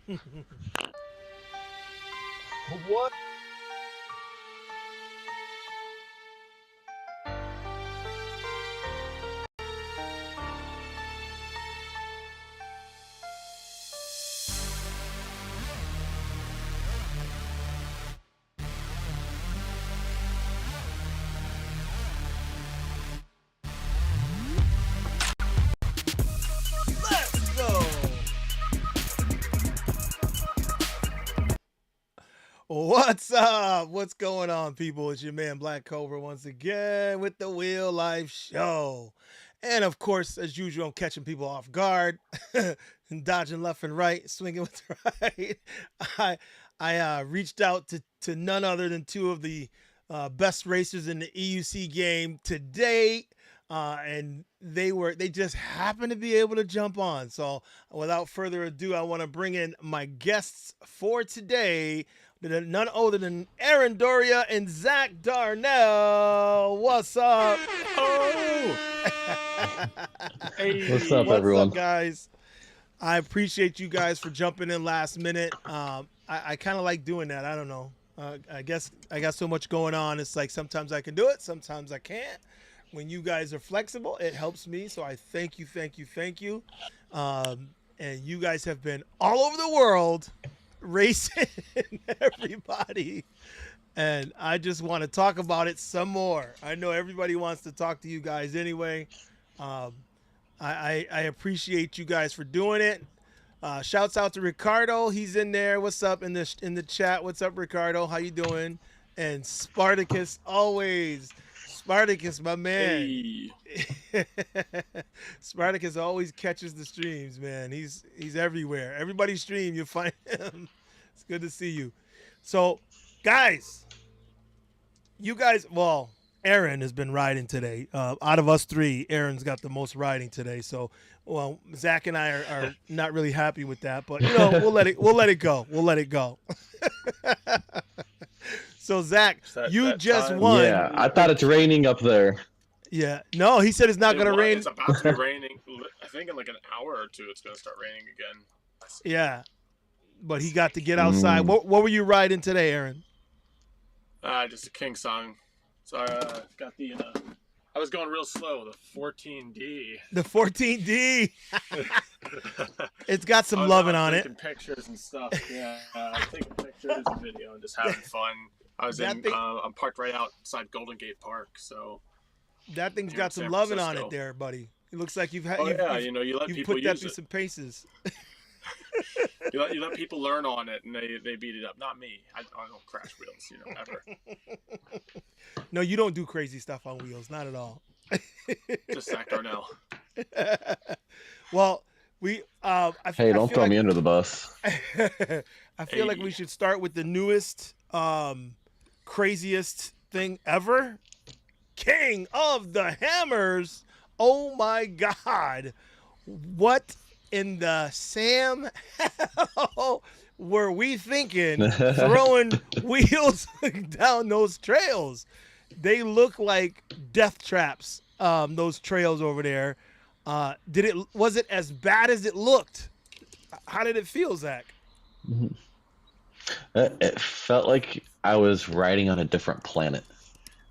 What? Let's go. What's up? What's going on, people? It's your man Black Cobra once again with the Wheel Life Show. And of course, as usual, I'm catching people off guard and dodging left and right, swinging with the right. I reached out to none other than two of the best racers in the EUC game to date. And they just happened to be able to jump on. So without further ado, I want to bring in my guests for today, none other than Aaron Doria and Zac Darnel. What's up? Oh, Hey, what's up, everyone? What's up, guys? I appreciate you guys for jumping in last minute. I kind of like doing that. I don't know. I guess I got so much going on. It's like sometimes I can do it, sometimes I can't. When you guys are flexible, it helps me. So I thank you. And you guys have been all over the world racing everybody. And I just want to talk about it some more. I know everybody wants to talk to you guys anyway. I appreciate you guys for doing it. Shouts out to Ricardo. He's in there. What's up in the chat? What's up, Ricardo? How you doing? And Spartacus always. Spartacus, my man. hey. Spartacus always catches the streams, man. He's everywhere. Everybody stream, you'll find him. It's good to see you. So, guys, well, Aaron has been riding today. Out of us three, Aaron's got the most riding today. So, well, Zac and I are not really happy with that, but you know, we'll let it go. We'll let it go. So, Zac, you just time? won. Yeah, I thought it's raining up there. Yeah. No, he said it's not going to rain. It's about to be raining. I think in like an hour or two, it's going to start raining again. Yeah. But he got to get outside. What were you riding today, Aaron? Just a King song. So I got the. I was going real slow. The 14D. The 14D. It's got some loving on it. Taking pictures and stuff. Yeah, taking pictures and video and just having fun. I was I'm parked right outside Golden Gate Park, so. That thing's got some loving on it there, buddy. It looks like you've had. Oh yeah, you let people put that use through it. some paces. You let people learn on it, and they beat it up. Not me. I don't crash wheels, ever. No, you don't do crazy stuff on wheels, not at all. Just Zac Darnel. Well, Don't throw me under the bus. I feel like we should start with the newest, craziest thing ever. King of the Hammers. Oh my God. What in the Sam hell were we thinking throwing wheels down those trails? They look like death traps, those trails over there. Was it as bad as it looked? How did it feel, Zac? It felt like I was riding on a different planet.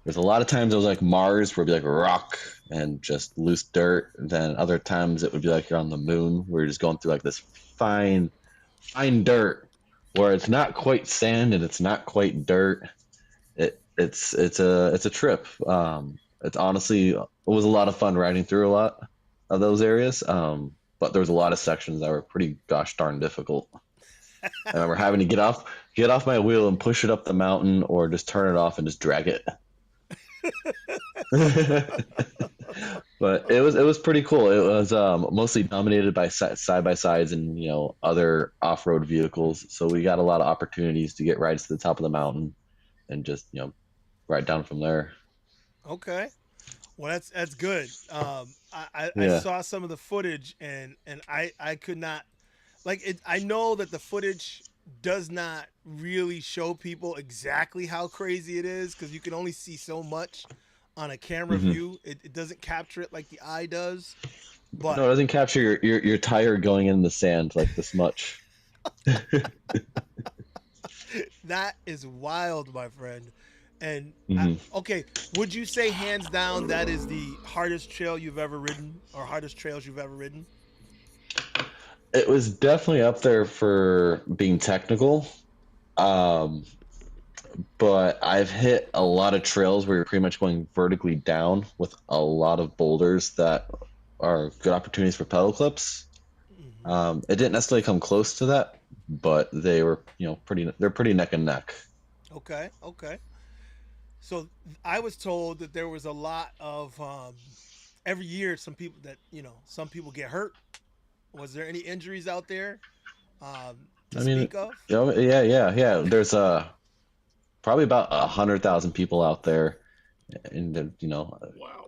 There's a lot of times it was like Mars, where it'd be like rock and just loose dirt. Then other times it would be like you're on the moon, where you're just going through like this fine dirt, where it's not quite sand and it's not quite dirt. It's a trip. It's honestly, it was a lot of fun riding through a lot of those areas. But there was a lot of sections that were pretty gosh darn difficult. I remember having to get off my wheel and push it up the mountain, or just turn it off and just drag it. But it was pretty cool. It was mostly dominated by side by sides and other off-road vehicles. So we got a lot of opportunities to get rides to the top of the mountain and just ride down from there. Okay, well that's good. I saw some of the footage and I could not like it. I know that the footage does not really show people exactly how crazy it is, because you can only see so much on a camera view. It doesn't capture it like the eye does. But no, it doesn't capture your tire going in the sand like this much. That is wild, my friend. And Hmm. okay, would you say hands down that is the hardest trail you've ever ridden, or hardest trails you've ever ridden? It was definitely up there for being technical. Um, but I've hit a lot of trails where you're pretty much going vertically down with a lot of boulders that are good opportunities for pedal clips. Hmm. It didn't necessarily come close to that, but they were, they're pretty neck and neck. Okay, okay. So I was told that there was a lot of every year some people that some people get hurt. Was there any injuries out there to I mean, speak of? yeah. There's probably about 100,000 people out there, and Wow.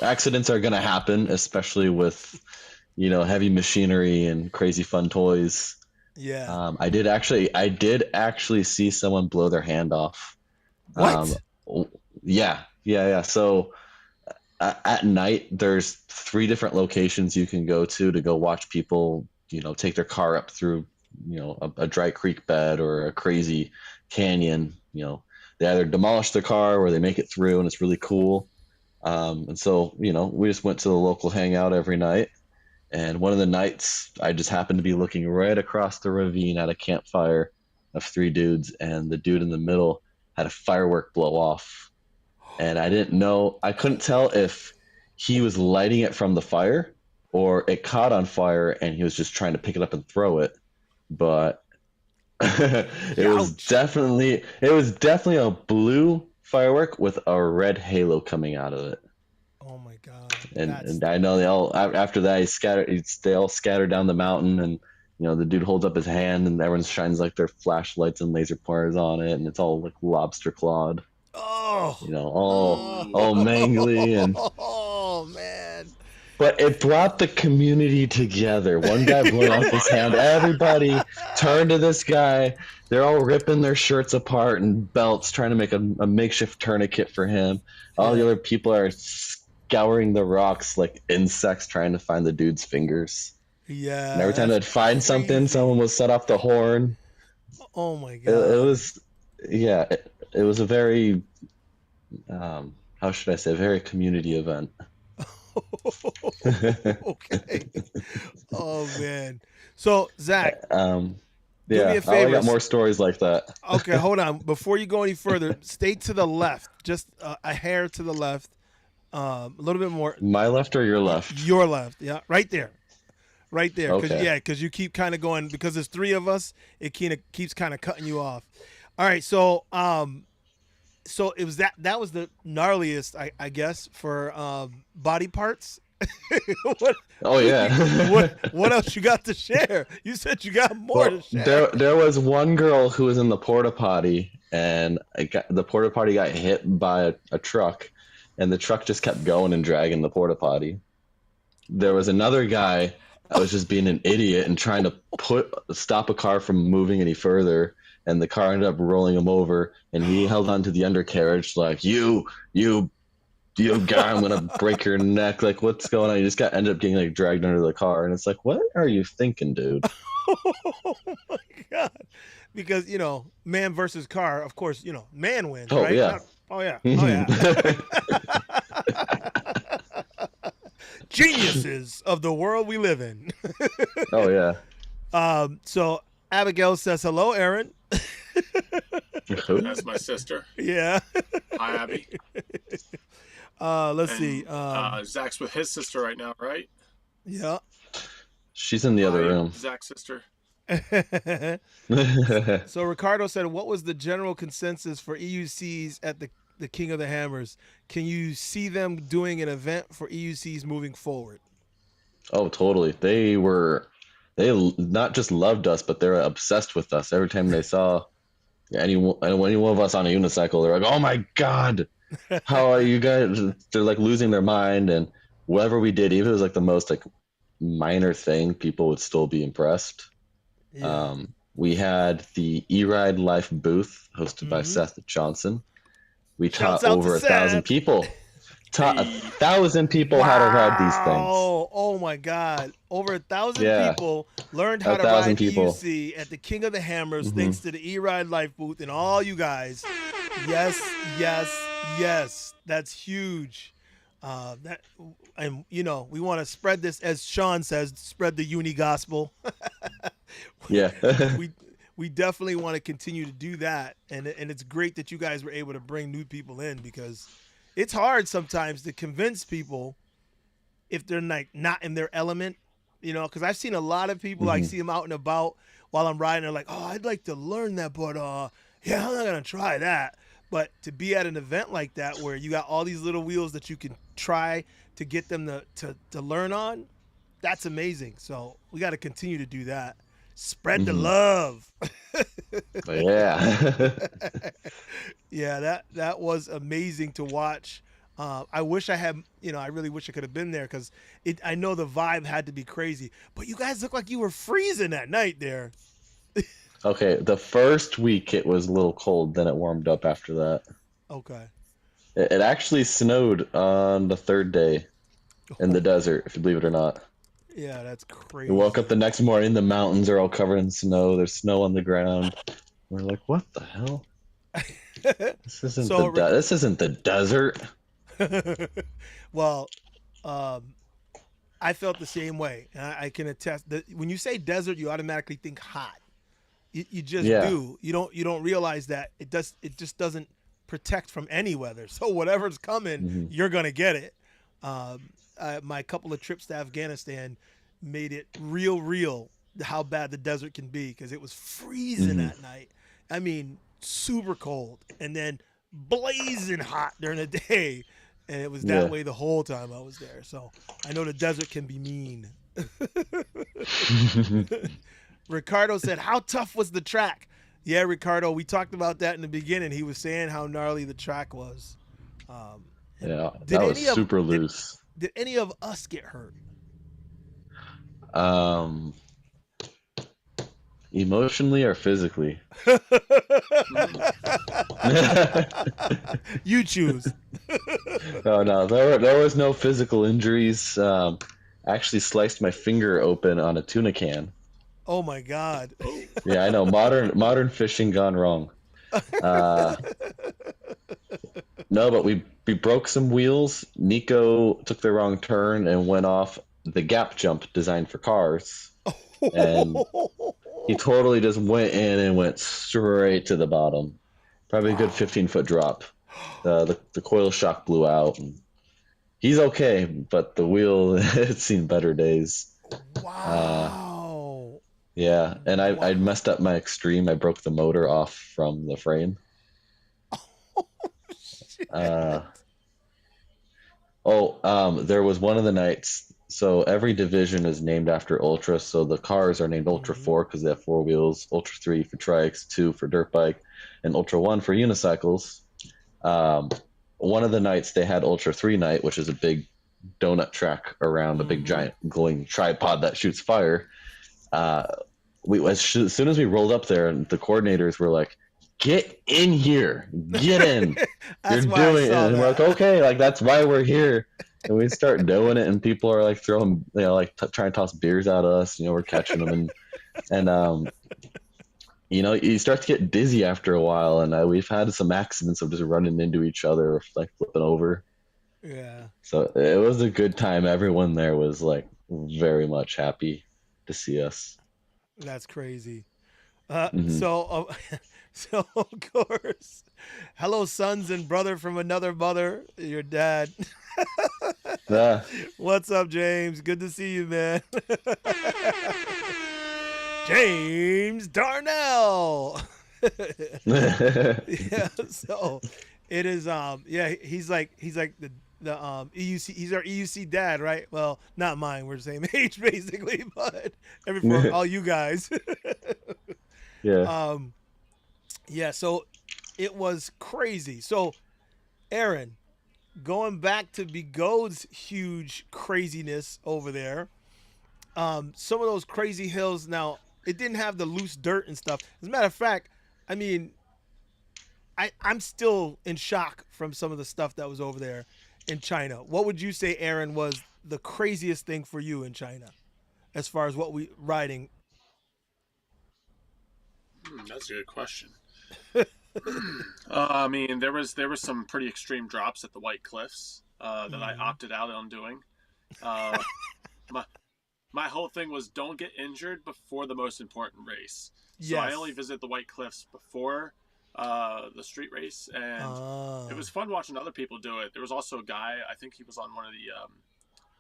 accidents are gonna happen, especially with heavy machinery and crazy fun toys. Yeah. I did actually see someone blow their hand off. Um, What? yeah. So at night, there's three different locations you can to go watch people, take their car up through, a dry creek bed or a crazy canyon. They either demolish their car or they make it through, and it's really cool. And so, we just went to the local hangout every night. And one of the nights, I just happened to be looking right across the ravine at a campfire of three dudes, and the dude in the middle had a firework blow off. And I couldn't tell if he was lighting it from the fire or it caught on fire and he was just trying to pick it up and throw it. But Ouch. it was definitely a blue firework with a red halo coming out of it. Oh my god. And I know after that they all scattered down the mountain, and the dude holds up his hand and everyone shines like their flashlights and laser pointers on it, and it's all like lobster clawed, Oh. all Ooh. mangly. And Oh man. but it brought the community together. One guy blew off his hand, everybody turned to this guy. They're all ripping their shirts apart and belts trying to make a makeshift tourniquet for him. All the Yeah. other people are scouring the rocks like insects trying to find the dude's fingers. And Yeah, every time that's they'd find something, crazy. someone would set off the horn. Oh my It god. was, yeah, it was a very, how should I say, very community event. Okay. Oh man. So Zach, um, do me yeah, a I favor. got more stories like that. Okay, hold on. Before you go any further, stay to the left, just a hair to the left, a little bit more. My left or your left? Your left, yeah, right there, right there. Okay. Because you keep kind of going because there's three of us. It kind of keeps kind of cutting you off. All right, so it was that was the gnarliest, I guess, for body parts. what, Oh yeah. what else you got to share? You said you got more to Well, share. there was one girl who was in the porta potty, and the porta potty got hit by a truck, and the truck just kept going and dragging the porta potty. There was another guy that was just being an idiot and trying to stop a car from moving any further, and the car ended up rolling him over, and he held on to the undercarriage like, you guy, I'm gonna break your neck. Like, what's going on? You just ended up getting like dragged under the car, and it's like, what are you thinking, dude? Oh my god! Because man versus car. Of course, man wins, Oh right? yeah. Oh yeah. Oh yeah. Geniuses of the world we live in. Oh yeah. So Abigail says hello, Aaron. Who? That's my sister. Yeah. Hi, Abby. Let's And, see. Zach's with his sister right now, right? Yeah. She's in the other Hi, room. Zach's sister. So Ricardo said, what was the general consensus for EUCs at the King of the Hammers? Can you see them doing an event for EUCs moving forward? Oh, totally. They not just loved us, but they were obsessed with us. Every time they saw any one of us on a unicycle, they're like, "Oh my god, how are you guys?" They're like losing their mind, and whatever we did, even if it was like the most like minor thing, people would still be impressed. Yeah. We had the E-Ride Life booth hosted by Mhm. Seth Johnson. We Shouts taught out to over 1,000 Seth. people. Taught Hey. 1,000 people how to ride these things. Wow. Oh my God! Over 1,000 Yeah, people learned how a to thousand ride people. EUC at the King of the Hammers, Hmm. thanks to the E-Ride Life booth and all you guys. Yes, yes, yes. That's huge. That and we want to spread this, as Sean says, spread the uni gospel. Yeah. we we definitely want to continue to do that, and it's great that you guys were able to bring new people in, because it's hard sometimes to convince people if they're like not in their element, because I've seen a lot of people, I Hmm. see them out and about while I'm riding, they're like, oh, I'd like to learn that, but yeah, I'm not gonna try that. But to be at an event like that where you got all these little wheels that you can try to get them to learn on, that's amazing. So we got to continue to do that. Spread the Hmm. love. Yeah. Yeah, that was amazing to watch. I wish I had, I really wish I could have been there, because I know the vibe had to be crazy. But you guys look like you were freezing that night there. Okay, the first week it was a little cold, then it warmed up after that. Okay. It actually snowed on the third day in the desert, if you believe it or not. Yeah, that's We woke up crazy. the next morning, the mountains are all covered in snow. There's snow on the ground. We're like, what the hell? So, This isn't the desert. well, um, I felt the same way, and I can attest that when you say desert, you automatically think hot. You just Yeah. do. You don't realize that it just doesn't protect from any weather. So whatever's coming, Hmm. you're gonna get it. My couple of trips to Afghanistan made it real how bad the desert can be, because it was freezing Hmm. at night. I mean, super cold, and then blazing hot during the day, and it was that Yeah. way the whole time I was there. So I know the desert can be mean. Ricardo said, "How tough was the track?" Yeah, Ricardo, we talked about that in the beginning. He was saying how gnarly the track was. Um, and Yeah, did that was any of super did loose. did any of us get hurt? Um, Emotionally or physically? You choose. Oh no, there was no physical injuries. Actually sliced my finger open on a tuna can. Oh my God. Oh, Yeah, I know. Modern fishing gone wrong. Uh, no, but we broke some wheels. Nico took the wrong turn and went off the gap jump designed for cars, and he totally just went in and went straight to the bottom. Probably a good Wow. 15-foot drop. The coil shock blew out. And he's okay, but the wheel it's seen better days. Uh, Wow. yeah, and I Wow. messed up my extreme. I broke the motor off from the frame. Uh, Shit. there was one of the nights. So every division is named after Ultra. So the cars are named Ultra Hmm. 4 because they have four wheels, Ultra 3 for trikes, 2 for dirt bike, and Ultra 1 for unicycles. Um, one of the nights they had Ultra 3 night, which is a big donut track around a big Hmm. giant glowing tripod that shoots fire. Uh, as soon as we rolled up there, and the coordinators were like, "Get in here, get in, you're That's why I doing it," saw and we're like, that. "Okay, like that's why we're here." And we start doing it, and people are like throwing, like trying to toss beers at us. We're catching them, and you start to get dizzy after a while, and we've had some accidents of just running into each other, or like flipping over. Yeah, So it was a good time. Everyone there was like very much happy to see us. that's crazy. Hmm. So of course, hello, sons and brother from another mother. Your dad. Yeah. What's up, James? Good to see you, man. James Darnell. Yeah. So it is. Yeah. He's like the EUC. He's our EUC dad, right? Well, not mine. We're the same age basically, but every for all you guys. Yeah. um. Yeah. So it was crazy. So Aaron, going back to Begode's huge craziness over there, some of those crazy hills. Now, it didn't have the loose dirt and stuff. As a matter of fact, I mean, I'm still in shock from some of the stuff that was over there in China. What would you say, Aaron, was the craziest thing for you in China, as far as what we riding? That's a good question. I mean, there was some pretty extreme drops at the White Cliffs that I opted out on doing. Uh, my my whole thing was don't get injured before the most important race. So I only Yes. visit the White Cliffs before the street race, and it Uh, was fun watching other people do it. There was also a guy, I think he was on one of the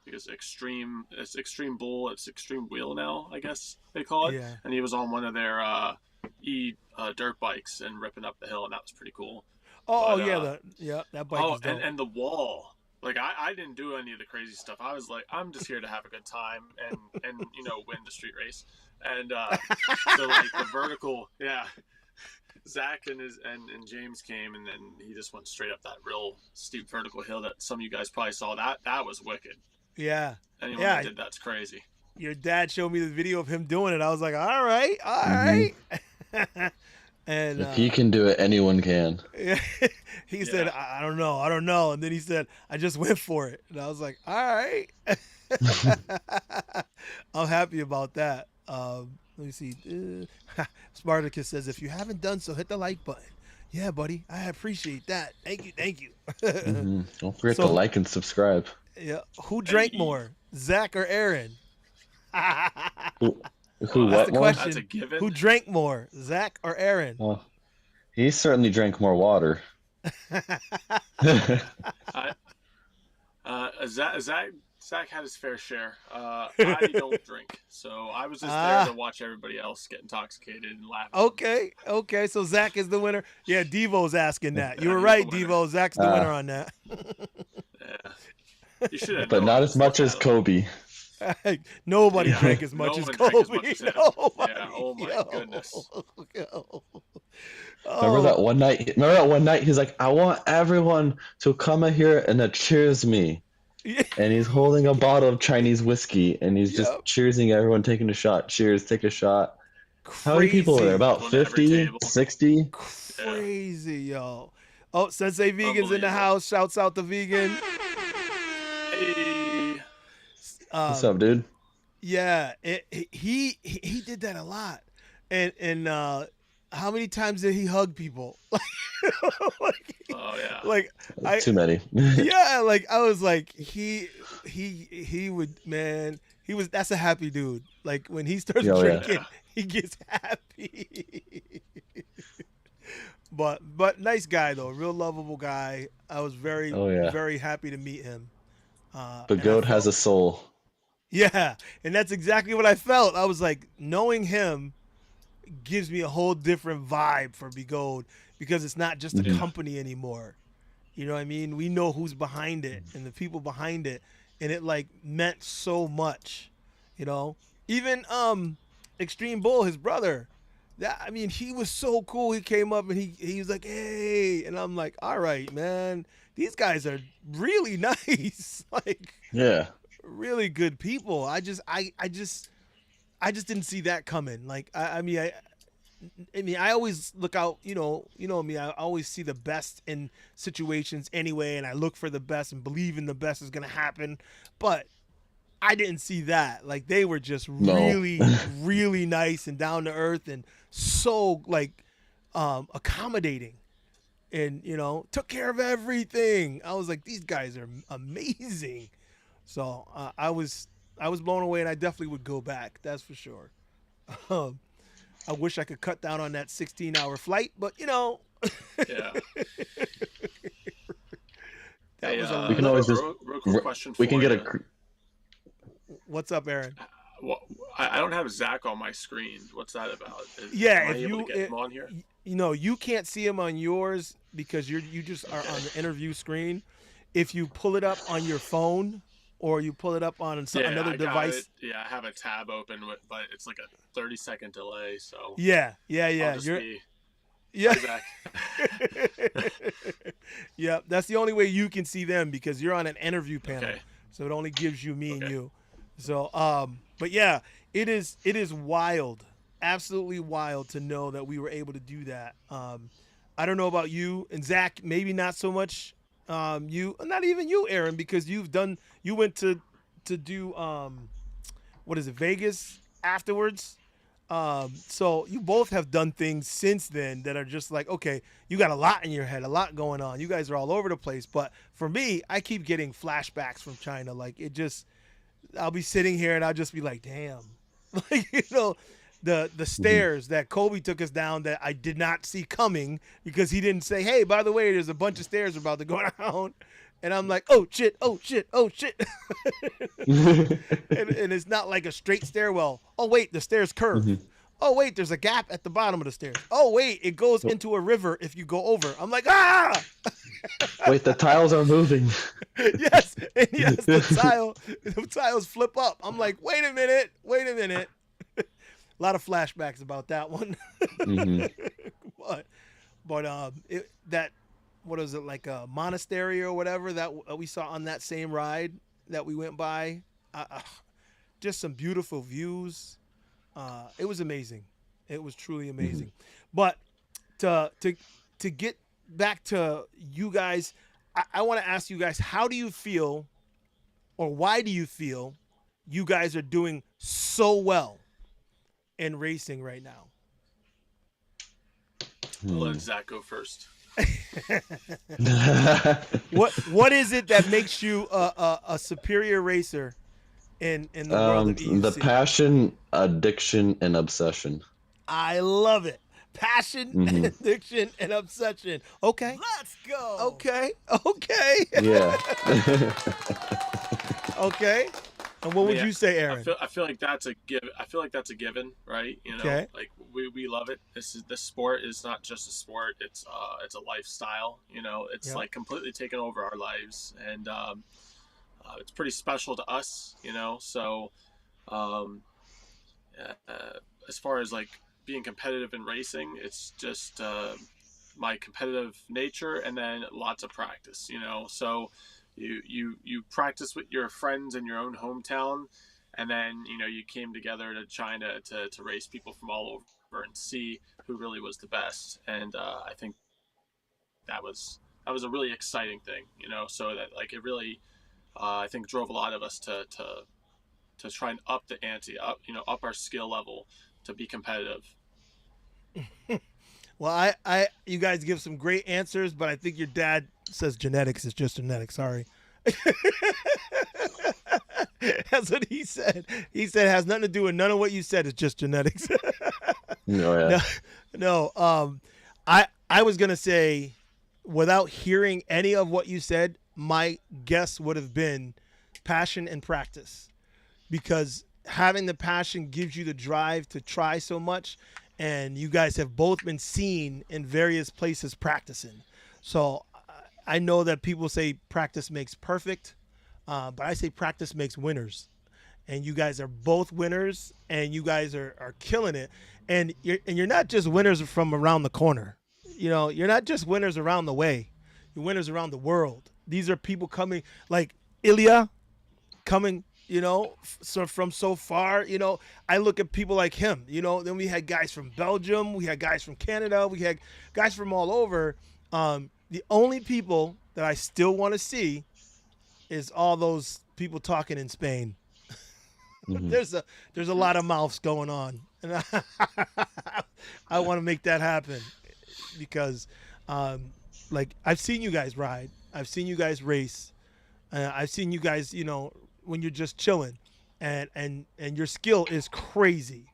because it's Extreme Bull, it's Extreme Wheel now, I guess they call it, yeah. and he was on one of their dirt bikes and ripping up the hill, and that was pretty cool. Oh But yeah, that bike is dope. and the wall. Like I didn't do any of the crazy stuff. I was like, I'm just here to have a good time and win the street race. And so like the vertical, yeah. Zach and James came, and then he just went straight up that real steep vertical hill that some of you guys probably saw. That was wicked. Yeah. Anyone Yeah. that did that's crazy. Your dad showed me the video of him doing it. I was like, all right, all Mm-hmm. right. And If he can do it, anyone can. he said, I don't know. And then he said, I just went for it. And I was like, all right. I'm happy about that. Let me see. Spartacus says, if you haven't done so, hit the like button. Yeah, buddy. I appreciate that. Thank you. Thank you. Mm-hmm. Don't forget So- to like and subscribe. Yeah. Who drank more, Zach or Aaron? Who That's what the more? question. That's a given. Who drank more, Zach or Aaron? Well, he certainly drank more water. Zach had his fair share. I don't drink, so I was just there to watch everybody else get intoxicated and laugh. Okay. So Zach is the winner. Yeah, Devo's asking that. You were He's right, the winner. Devo. Zach's the winner on that. Yeah. You should have. But not as much as Kobe. Nobody Yeah. drank as much No as one drank as Kobe. much as him. Nobody. Yeah, oh my goodness. Yo. Remember that one night? Remember that one night? He's like, "I want everyone to come in here and cheers me." Yeah. And he's holding a bottle of Chinese whiskey, and he's just Yep. cheersing everyone, taking a shot. Cheers, take a shot. How many people were there? About Going to every 50, table. 60? Crazy, yo. Oh, Sensei Vegan's in the Unbelievable. house. Shouts out to Vegan. Hey. What's up, dude? Yeah, he did that a lot, and how many times did he hug people? Oh yeah. Like Too many. yeah, like I was like he would, man, he was, that's a happy dude. Like when he starts Oh, yeah. drinking, he gets happy. But nice guy though, real lovable guy. I was very Oh, yeah. very happy to meet him. Begode has a soul. Yeah, and that's exactly what I felt. I was like, knowing him gives me a whole different vibe for Begode, because it's not just a company anymore. You know what I mean? We know who's behind it and the people behind it, and it like meant so much. You know, even Extreme Bull, his brother. That, I mean, he was so cool. He came up and he was like, "Hey," and I'm like, "All right, man. These guys are really nice. Like, Yeah. really good people." I just didn't see that coming. Like, I mean, I always look out, you know me, I always see the best in situations anyway, and I look for the best and believe in the best is gonna happen. But I didn't see that. Like, they were just really, really nice and down to earth and so like accommodating, and took care of everything. I was like, these guys are amazing. So I was blown away, and I definitely would go back. That's for sure. I wish I could cut down on that 16-hour flight, but Yeah. that Hey, was a We can always just- real quick question for We can get you. a. What's up, Aaron? Well, I don't have Zach on my screen. What's that about? Yeah, am I if able you to get him on here? You can't see him on yours because you just are on the interview screen. If you pull it up on your phone or you pull it up on another I got device. it. Yeah, I have a tab open, but it's like a 30-second delay. So Yeah. I'll just You're, be yeah. Zach. Yeah, that's the only way you can see them, because you're on an interview panel. Okay. So it only gives you me and Okay. you. So but yeah, it is wild. Absolutely wild to know that we were able to do that. I don't know about you and Zach, maybe not so much you, not even you, Aaron, because you went to do what is it, Vegas afterwards. So you both have done things since then that are just like, okay, you got a lot in your head, a lot going on. You guys are all over the place. But for me, I keep getting flashbacks from China. Like it just, I'll be sitting here and I'll just be like, damn, like the Mhm. stairs that Kobe took us down that I did not see coming because he didn't say, hey, by the way, there's a bunch of stairs about to go down. And I'm like, oh shit, oh shit, oh shit. And it's not like a straight stairwell. Oh wait, the stairs curve. Mhm. Oh wait, there's a gap at the bottom of the stairs. Oh wait, it goes into a river if you go over. I'm like, ah, Wait, the tiles are moving. yes, and yes, the tiles flip up. I'm like, wait a minute, wait a minute. A lot of flashbacks about that one, Hmm. but that what is it, like a monastery or whatever that we saw on that same ride that we went by. Just some beautiful views. It was amazing. It was truly Hmm. amazing. But to to to get back to you guys, I want to ask you guys, how do you feel, or why do you feel you guys are doing so well in racing right now? I'll let Zach go first. What is it that makes you a superior racer in the world of The EUC? passion, addiction, and obsession. I love it. Passion, Hmm. addiction, and obsession. Okay. Let's go. Okay. Okay. Yeah. Okay. And what would Yeah, you say, Aaron? I feel like that's a give. I feel like that's a given, right? You know, Okay. like we love it. This sport is not just a sport. It's a lifestyle. You know, it's Yep. like completely taken over our lives, and it's pretty special to us. You know, so um, as far as like being competitive in racing, it's just my competitive nature, and then lots of practice. You know, so you practice with your friends in your own hometown, and then you know you came together to China to race people from all over and see who really was the best. And I think that was a really exciting thing. You know, so that like it really I think drove a lot of us to try and up the ante, up up our skill level to be competitive. Well, you guys give some great answers, but I think your dad says genetics is just genetics. Sorry. That's what he said. He said it has nothing to do with none of what you said. It's just genetics. Oh yeah. No, no. I was gonna say, without hearing any of what you said, my guess would have been passion and practice, because having the passion gives you the drive to try so much, and you guys have both been seen in various places practicing. So I know that people say practice makes perfect, but I say practice makes winners, and you guys are both winners, and you guys are killing it. And you're not just winners from around the corner. You know, you're not just winners around the way. You're winners around the world. These are people coming like Ilya, coming, so from so far. I look at people like him. Then we had guys from Belgium, we had guys from Canada, we had guys from all over. The only people that I still want to see is all those people talking in Spain. Hmm. There's a lot of mouths going on, and I want to make that happen, because like, I've seen you guys ride, I've seen you guys race, I've seen you guys, when you're just chilling, and your skill is crazy.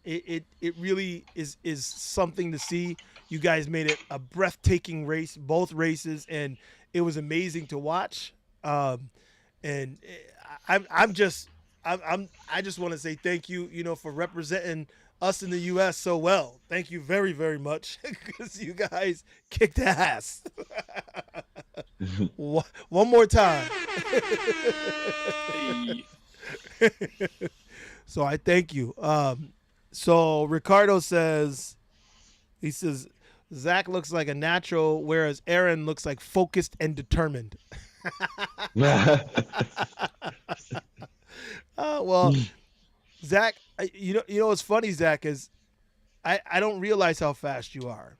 It really is something to see. You guys made it a breathtaking race, both races, and it was amazing to watch. And I'm just I just want to say thank you, for representing us in the U.S. so well. Thank you very, very much, because you guys kicked ass. One more time. Hey, So I thank you. So Ricardo says, he says, Zach looks like a natural, whereas Aaron looks like focused and determined. Well, Zach, you know what's funny, Zach, is I don't realize how fast you are.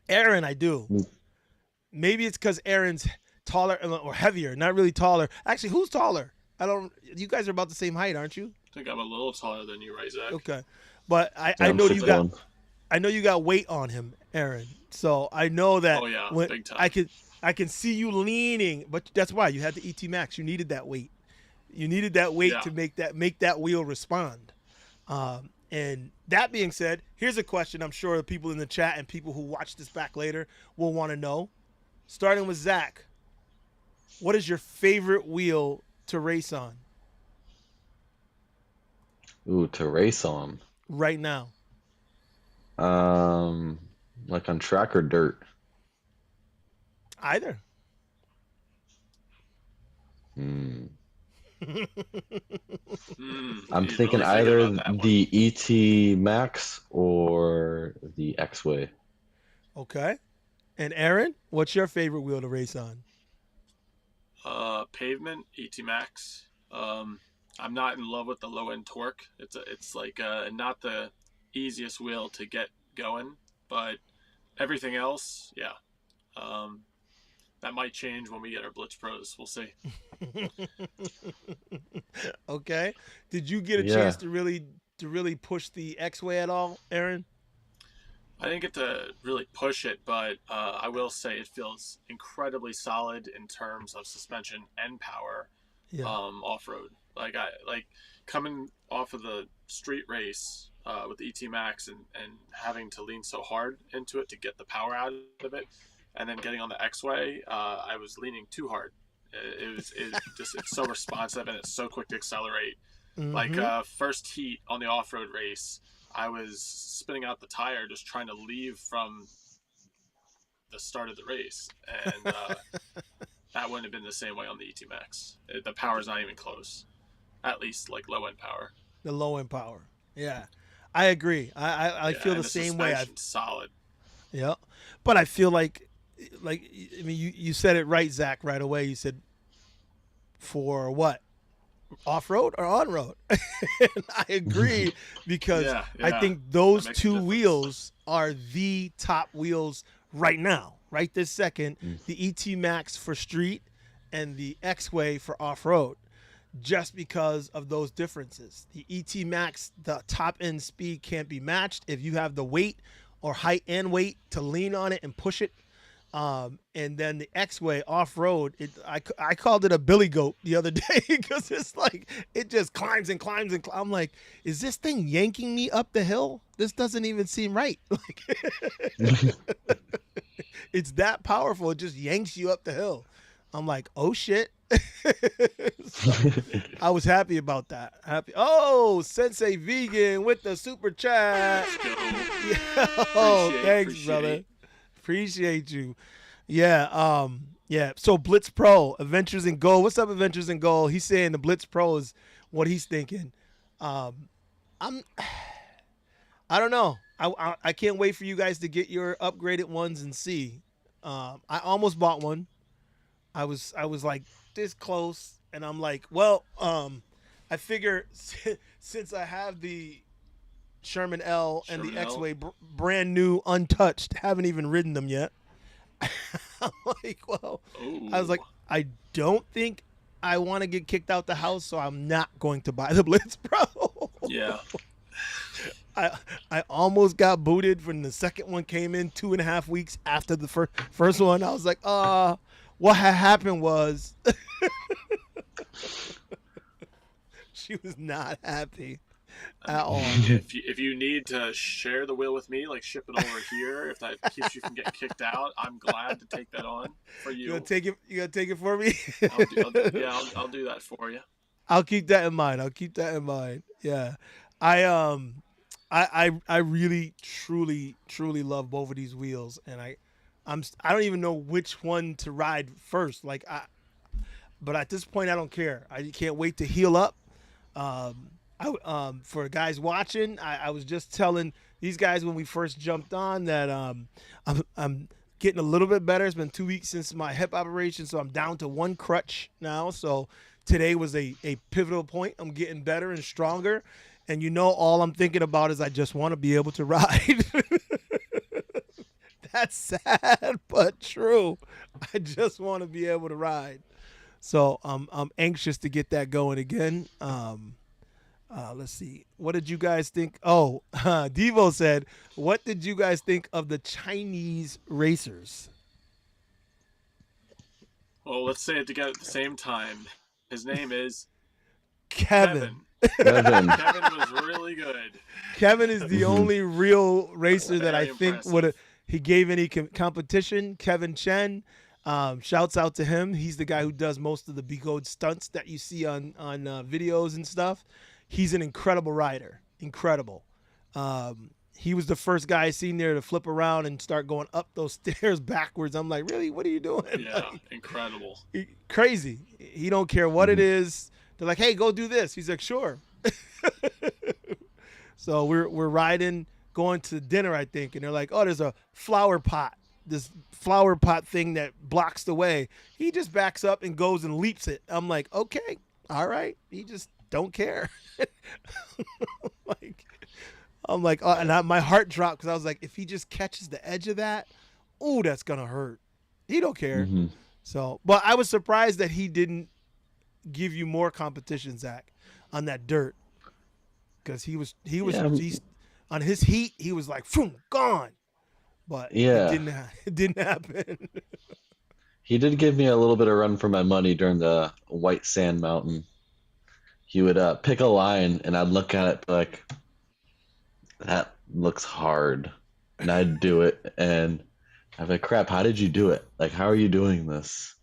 Aaron, I do. Maybe it's because Aaron's taller or heavier, not really taller. Actually, who's taller? I don't. You guys are about the same height, aren't you? I think I'm a little taller than you, right, Zach? Okay, but I, Yeah, I I'm know six you got one. I know you got weight on him, Aaron. So I know that Oh yeah, when big time. I can see you leaning, but that's why you had the ET Max. You needed that weight. You needed that weight Yeah. to make that wheel respond. And that being said, here's a question I'm sure the people in the chat and people who watch this back later will want to know. Starting with Zach, what is your favorite wheel to race on Ooh, to race on. right now? Um, like on track or dirt. Either. Hmm. I'm He's thinking really thinking either about that one. the ET Max or the X-Way. Okay. And Aaron, what's your favorite wheel to race on? Pavement ET Max. I'm not in love with the low end torque. It's like not the easiest wheel to get going, but everything else, yeah. Um, that might change when we get our Blitz Pros. We'll see. Okay. Did you get a Yeah. chance to really push the X-Way at all, Aaron? I didn't get to really push it, but I will say it feels incredibly solid in terms of suspension and power Yeah. off road. Like coming off of the street race with the ET Max and having to lean so hard into it to get the power out of it, and then getting on the X-Way, I was leaning too hard. It's so responsive and it's so quick to accelerate. Like Mm-hmm. first heat on the off-road race, I was spinning out the tire just trying to leave from the start of the race, and that wouldn't have been the same way on the ET Max. The power's not even close, at least like low end power. The low end power. Yeah. I agree. I Yeah, feel the and the same way. suspension's solid. Yeah. But I feel like I mean you said it right, Zach, right away. You said for what? Off road or on road? And I agree because Yeah, I yeah, think that those makes a two difference. wheels are the top wheels right now, right this second. Mm. The ET Max for street and the X-Way for off road, just because of those differences. The ET Max, the top end speed can't be matched if you have the weight or height and weight to lean on it and push it. And then the X-Way off road, I called it a billy goat the other day because it's like it just climbs and climbs and I'm like, is this thing yanking me up the hill? This doesn't even seem right. Like it's that powerful. It just yanks you up the hill. I'm like, oh shit. So I was happy about that. Happy. Oh, Sensei Vegan with the super chat. Let's go. Yeah. Oh, thanks, Appreciate. brother. Appreciate you. Yeah. Yeah. So Blitz Pro, Adventures in Gold. What's up, Adventures in Gold? He's saying the Blitz Pro is what he's thinking. I'm. I don't know. I can't wait for you guys to get your upgraded ones and see. I almost bought one. I was like this close, and I'm like, well, I figure since I have the Sherman L and the Sherman L. X-Way brand new, untouched, haven't even ridden them yet. I'm like, well, I was like, I don't think I want to get kicked out the house, so I'm not going to buy the Blitz Pro. Yeah. I almost got booted when the second one came in 2.5 weeks after the first one. I was like, what had happened was she was not happy at all. If you need to share the wheel with me, like ship it over here, if that keeps you from getting kicked out, I'm glad to take that on for you. You gonna take it? You gonna take it for me? I'll do that for you. I'll keep that in mind. Yeah, I really truly love both of these wheels, and I don't even know which one to ride first. But at this point I don't care. I can't wait to heal up. For guys watching, I was just telling these guys when we first jumped on that I'm getting a little bit better. It's been 2 weeks since my hip operation, so I'm down to one crutch now. So today was a pivotal point. I'm getting better and stronger. And all I'm thinking about is I just want to be able to ride. That's sad, but true. I just want to be able to ride. So I'm anxious to get that going again. Let's see. What did you guys think? Oh, Devo said, "What did you guys think of the Chinese racers?" Well, let's say it together at the same time. His name is Kevin. Kevin. Kevin was really good. Kevin is the only real racer that I Very think impressive. would he gave any competition. Kevin Chen, shouts out to him. He's the guy who does most of the Begode stunts that you see on videos and stuff. He's an incredible rider, incredible. He was the first guy I seen there to flip around and start going up those stairs backwards. I'm like, really? What are you doing? Yeah, Like, incredible. crazy. He don't care what it is. They're like, hey, go do this. He's like, sure. So we're riding, going to dinner, I think, and they're like, oh, there's a flower pot, this flower pot thing that blocks the way. He just backs up and goes and leaps it. I'm like, okay, all right. He just don't care. like, I'm like, oh, and my heart dropped because I was like, if he just catches the edge of that, oh, that's gonna hurt. He don't care. Mhm. So, but I was surprised that he didn't give you more competition, Zach, on that dirt, because Yeah. he's on his heat. He was like, "Phoom, gone," but Yeah. it didn't happen. He did give me a little bit of run for my money during the White Sand Mountain. He would pick a line, and I'd look at it like, that looks hard, and I'd do it, and I'd be like, crap, how did you do it? Like, how are you doing this?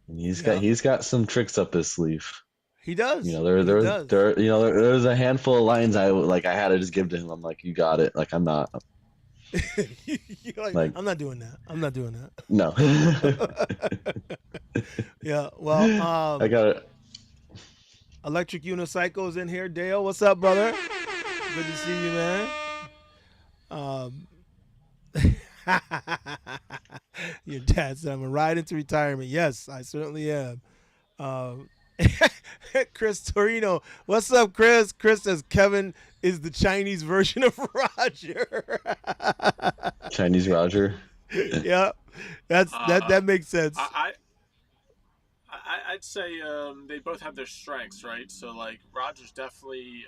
And he's got some tricks up his sleeve. He does. You know, He does. there's a handful of lines I had to just give to him. I'm like, you got it. Like, I'm not. You're Like- I'm not doing that. I'm not doing that. No. Yeah. Well, I got it. Electric Unicycle's in here. Dale, what's up, brother? Good to see you, man. Your dad said I'm a ride into retirement. Yes, I certainly am. Chris Torino, what's up, Chris? Chris says Kevin is the Chinese version of Roger. Chinese Roger. Yeah, that makes sense. I'd say they both have their strengths, right? So like Roger's definitely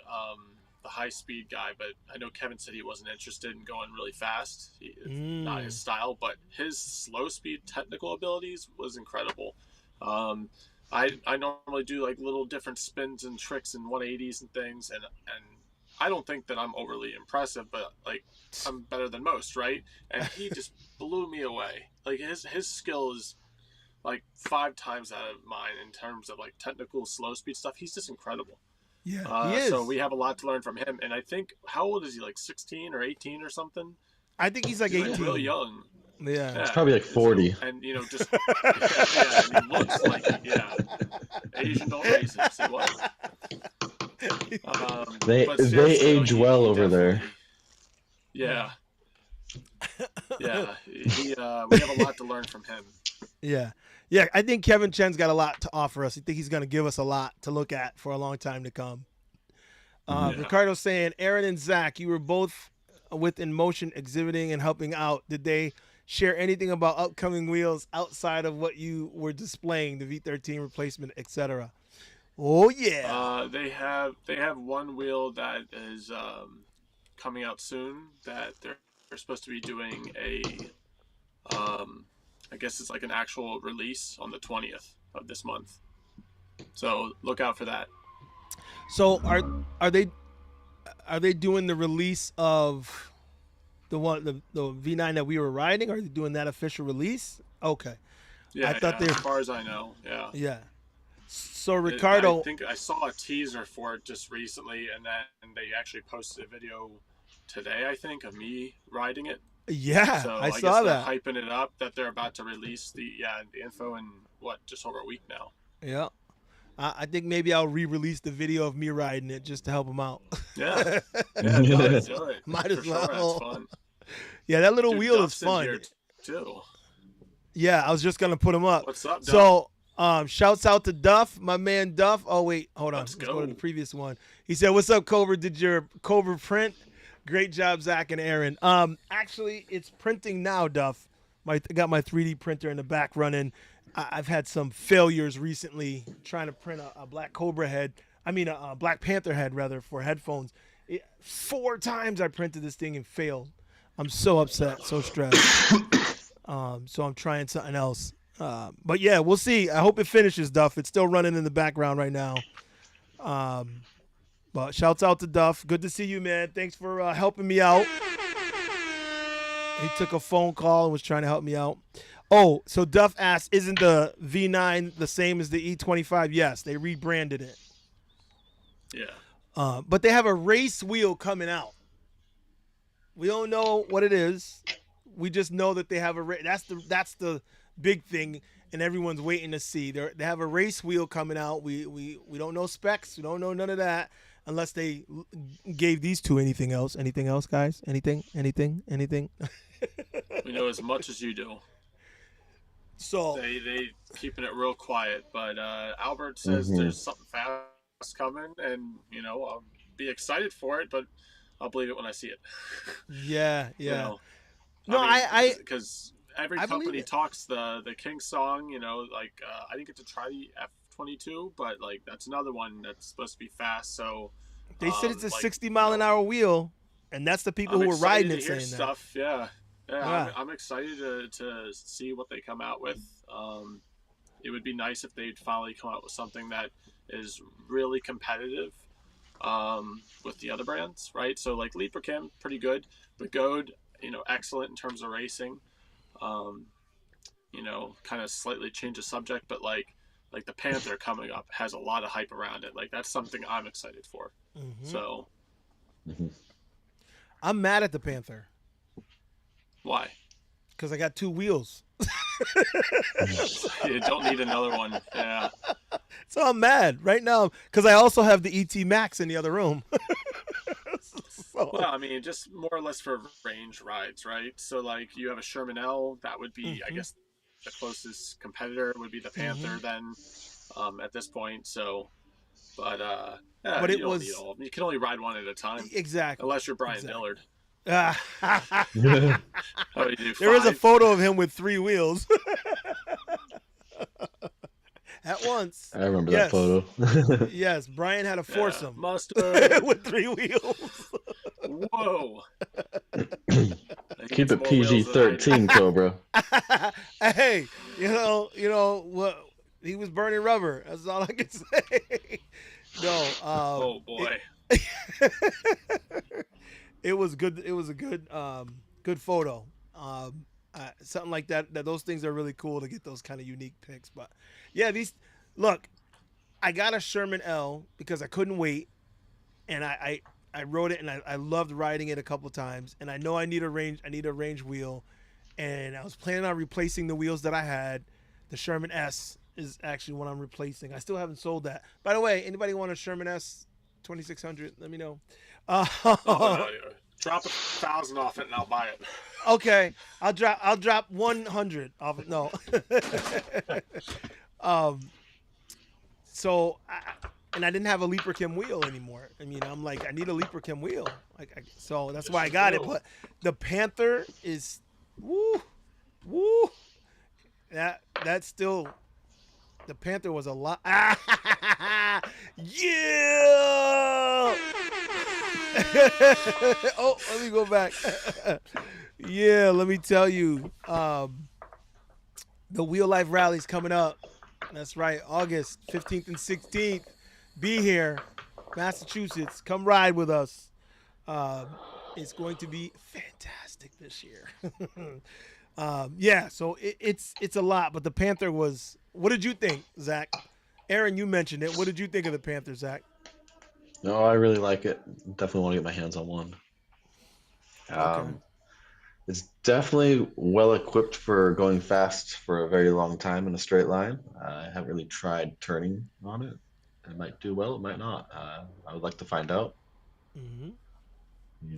the high speed guy, but I know Kevin said he wasn't interested in going really fast. It's not his style, but his slow speed technical abilities was incredible. I normally do like little different spins and tricks and 180s and things, and I don't think that I'm overly impressive, but like I'm better than most, right? And he just blew me away. Like his skill is like 5 times out of mine in terms of like technical slow speed stuff. He's just incredible. Yeah, he is. So we have a lot to learn from him. And I think, how old is he? Like 16 or 18 or something? I think he's like He's 18. like real young. Yeah. It's probably like 40. And you know, just yeah, and he looks like Asian don't raise him. Say what? They But seriously, age he well over there. definitely- Yeah. Yeah. We have a lot to learn from him. Yeah. Yeah, I think Kevin Chen's got a lot to offer us. I think he's going to give us a lot to look at for a long time to come. Yeah. Ricardo's saying, Aaron and Zach, you were both with In Motion exhibiting and helping out. Did they share anything about upcoming wheels outside of what you were displaying, the V13 replacement, etc.? Oh, yeah. They have one wheel that is coming out soon that they're supposed to be doing a I guess it's like an actual release on the 20th of this month. So look out for that. So are they doing the release of the V9 that we were riding? Are they doing that official release? Okay. Yeah, I thought they were- as far as I know, yeah. Yeah. So Ricardo, I think I saw a teaser for it just recently, and then they actually posted a video today, I think, of me riding it. yeah, So I guess saw they're that. hyping it up that they're about to release the info in just over a week now. Yeah. I think maybe I'll re-release the video of me riding it just to help them out. Yeah, yeah, do it. Might as For sure, well. that's fun. Yeah, that little Dude, wheel Duff's is in fun. here too. Yeah, I was just gonna put him up. What's up, Duff? So, shouts out to Duff, my man Duff. Oh wait, hold on. Let's Let's go to go. the previous one. He said, "What's up, Cobra? Did your Cobra print? Great job, Zach and Aaron. Actually, it's printing now, Duff. got my 3D printer in the back running. I've had some failures recently trying to print a Black Cobra head. I mean a Black Panther head rather for headphones. 4 times I printed this thing and failed. I'm so upset, so stressed. So I'm trying something else. But yeah, we'll see. I hope it finishes, Duff. It's still running in the background right now. But shouts out to Duff. Good to see you, man. Thanks for helping me out. He took a phone call and was trying to help me out. Oh, so Duff asked, isn't the V9 the same as the E25? Yes, they rebranded it. Yeah. But they have a race wheel coming out. We don't know what it is. We just know that they have a that's the big thing, and everyone's waiting to see. They have a race wheel coming out. We don't know specs. We don't know none of that unless they gave these two anything else. Anything else, guys? Anything? We know as much as you do. So they keeping it real quiet, but Albert says there's something fast coming, and I'll be excited for it, but I'll believe it when I see it. Yeah. No, because every company talks the King song. I didn't get to try the F-22, but that's another one that's supposed to be fast. So they said it's a 60-mile-an-hour wheel, and that's the people who are riding it saying stuff. that. Yeah. I'm excited to see what they come out with. It would be nice if they'd finally come out with something that is really competitive with the other brands, right? So Leapercam, pretty good. Begode, excellent in terms of racing. Kind of slightly change the subject, but like the Panther coming up has a lot of hype around it. That's something I'm excited for. So I'm mad at the Panther. Why? Because I got 2 wheels. You don't need another one. Yeah. So I'm mad right now because I also have the ET Max in the other room. Well, I mean, just more or less for range rides, right? So you have a Sherman L, that would be, I guess, the closest competitor would be the Panther then at this point. So, but but you can only ride one at a time. Exactly. Unless you're Brian Dillard. There is a photo of him with 3 wheels at once. I remember that photo. Yes, Brian had a foursome with 3 wheels. Whoa! Keep it PG-13, Cobra. Hey, what? He was burning rubber. That's all I can say. No. Oh boy. It was good. It was a good photo. Something like that. Those things are really cool to get those kind of unique pics. But yeah, look, I got a Sherman L because I couldn't wait, and I rode it and I loved riding it a couple times. And I know I need a range wheel, and I was planning on replacing the wheels that I had. The Sherman S is actually what I'm replacing. I still haven't sold that. By the way, anybody want a Sherman S 2600? Let me know. Drop 1,000 off it and I'll buy it. Okay, I'll drop 100 off it. No. So and I didn't have a Leapercam wheel anymore. I mean, I'm like, I need a Leapercam wheel. So that's why I got it. But the Panther is woo. That's still, the Panther was a lot. Yeah. Oh, let me go back. Yeah, let me tell you. The Wheel Life Rally's coming up. That's right, August 15th and 16th. Be here, Massachusetts. Come ride with us. It's going to be fantastic this year. Yeah, so it's a lot, but the Panther was. What did you think, Zach? Aaron, you mentioned it. What did you think of the Panther, Zach? No, I really like it. Definitely want to get my hands on one. Okay. It's definitely well equipped for going fast for a very long time in a straight line. I haven't really tried turning on it. It might do well, it might not. I would like to find out. Mm-hmm.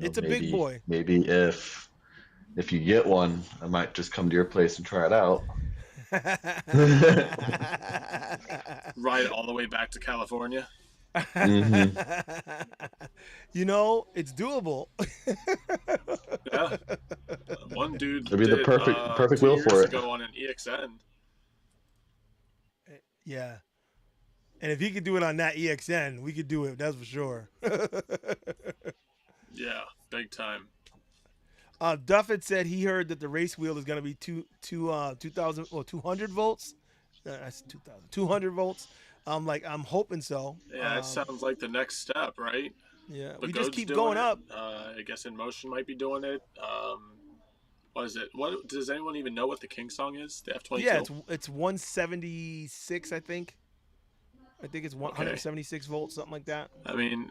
It's a big boy. Maybe if you get one, I might just come to your place and try it out. Ride all the way back to California. Mm-hmm. It's doable. Yeah. One dude It'd be the did perfect 2 wheel years for it. ago on an EXN. Yeah. And if he could do it on that EXN, we could do it. That's for sure. Yeah, big time. Duff had said he heard that the race wheel is going to be 2,000 or 200 volts. That's 2,000. 200 volts. I'm hoping so. Yeah, it sounds like the next step, right? Yeah, we just Begode's keep doing going it. up. I guess In Motion might be doing it. What is it? What does anyone even know what the King song is? The F-22. Yeah, it's 176, I think. I think it's Okay. 176 volts, something like that. I mean,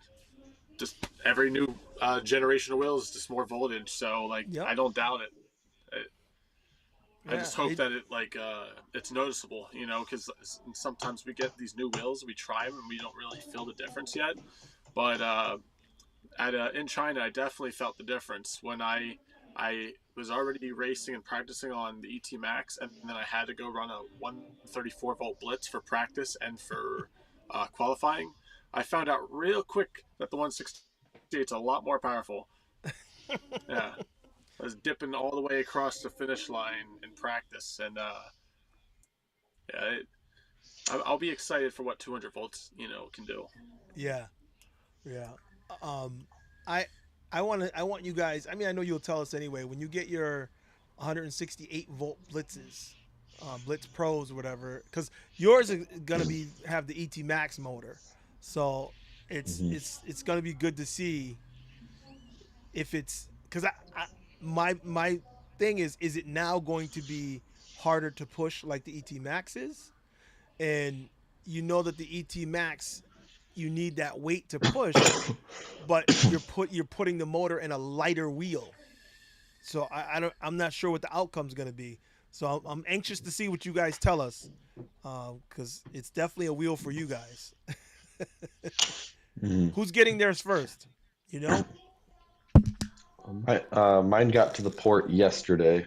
just every new generation of wheels is just more voltage. So like, Yep. I don't doubt it. I Yeah, just hope that it's noticeable, you know, because sometimes we get these new wheels, we try them, and we don't really feel the difference yet. But in China, I definitely felt the difference when I was already racing and practicing on the ET Max, and then I had to go run a 134 volt blitz for practice and for qualifying. I found out real quick that the 168 is a lot more powerful. Yeah. I was dipping all the way across the finish line in practice, and I'll be excited for what 200 volts, you know, can do. Yeah, yeah. I want you guys. I mean, I know you'll tell us anyway when you get your 168 volt blitzes, Blitz Pros or whatever, because yours is gonna have the ET Max motor, so it's gonna be good to see if it's because my thing is it now going to be harder to push like the ET Max is? And you know that the ET Max, you need that weight to push, but you're putting the motor in a lighter wheel. So I'm not sure what the outcome's going to be. So I'm anxious to see what you guys tell us, because it's definitely a wheel for you guys. Who's getting theirs first? You know? Mine got to the port yesterday.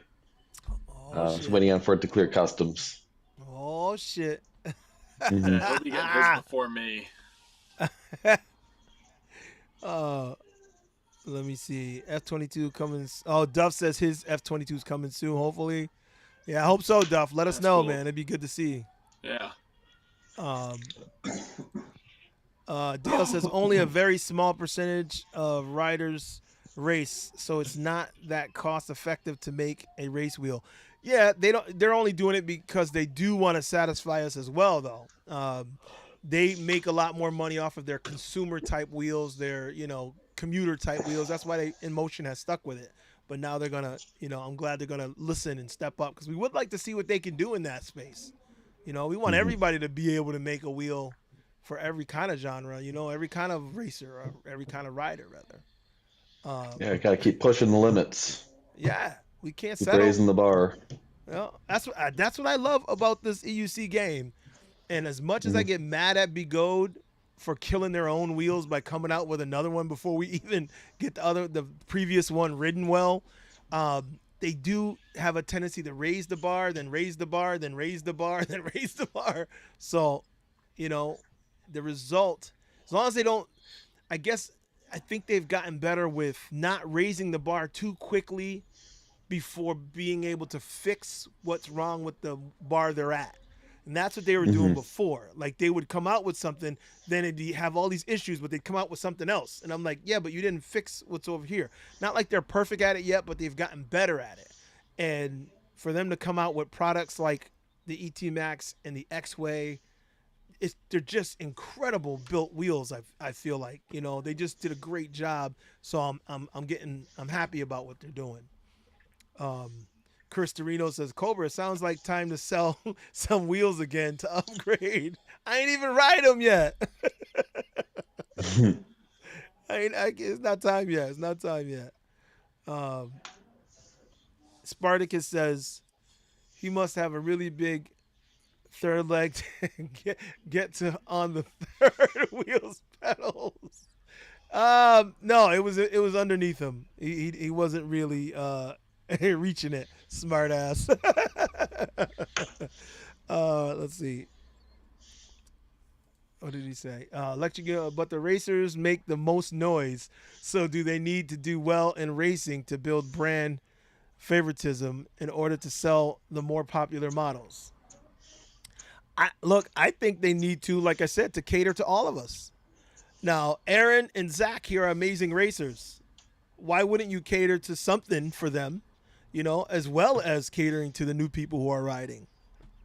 Oh I was shit! waiting on for it to clear customs. Oh shit! Yeah, he'll be getting his before me. Let me see. F-22 coming. Oh, Duff says his F-22 is coming soon. Hopefully, yeah. I hope so, Duff. Let us That's know, cool. man. It'd be good to see. Yeah. Dale says only a very small percentage of riders race, so it's not that cost effective to make a race wheel. Yeah, they're only doing it because they do want to satisfy us as well, though. They make a lot more money off of their consumer type wheels, their commuter type wheels. That's why In Motion has stuck with it. But now they're gonna, I'm glad they're gonna listen and step up, because we would like to see what they can do in that space. We want everybody to be able to make a wheel for every kind of genre, every kind of racer or every kind of rider, rather. Yeah, gotta keep pushing the limits. Yeah, we can't Keep settle. raising the bar. Well, that's what I love about this EUC game. And as much as I get mad at Begode for killing their own wheels by coming out with another one before we even get the previous one ridden well, they do have a tendency to raise the bar, then raise the bar, then raise the bar, then raise the bar. So, the result, as long as they don't, I think they've gotten better with not raising the bar too quickly before being able to fix what's wrong with the bar they're at. And that's what they were doing before. Like, they would come out with something, then it'd have all these issues, but they'd come out with something else. And I'm like, yeah, but you didn't fix what's over here. Not like they're perfect at it yet, but they've gotten better at it. And for them to come out with products like the ET Max and the X-Way, they're just incredible built wheels. I feel like, they just did a great job. So I'm happy about what they're doing. Chris Torino says, Cobra, it sounds like time to sell some wheels again to upgrade. I ain't even ride them yet. It's not time yet. It's not time yet. Spartacus says he must have a really big third leg to get to on the third wheels pedals. No, it was underneath him. He wasn't really reaching it. Smart ass. Let's see. What did he say? But the racers make the most noise. So do they need to do well in racing to build brand favoritism in order to sell the more popular models. I think they need to, like I said, to cater to all of us. Now, Aaron and Zach here are amazing racers. Why wouldn't you cater to something for them, as well as catering to the new people who are riding?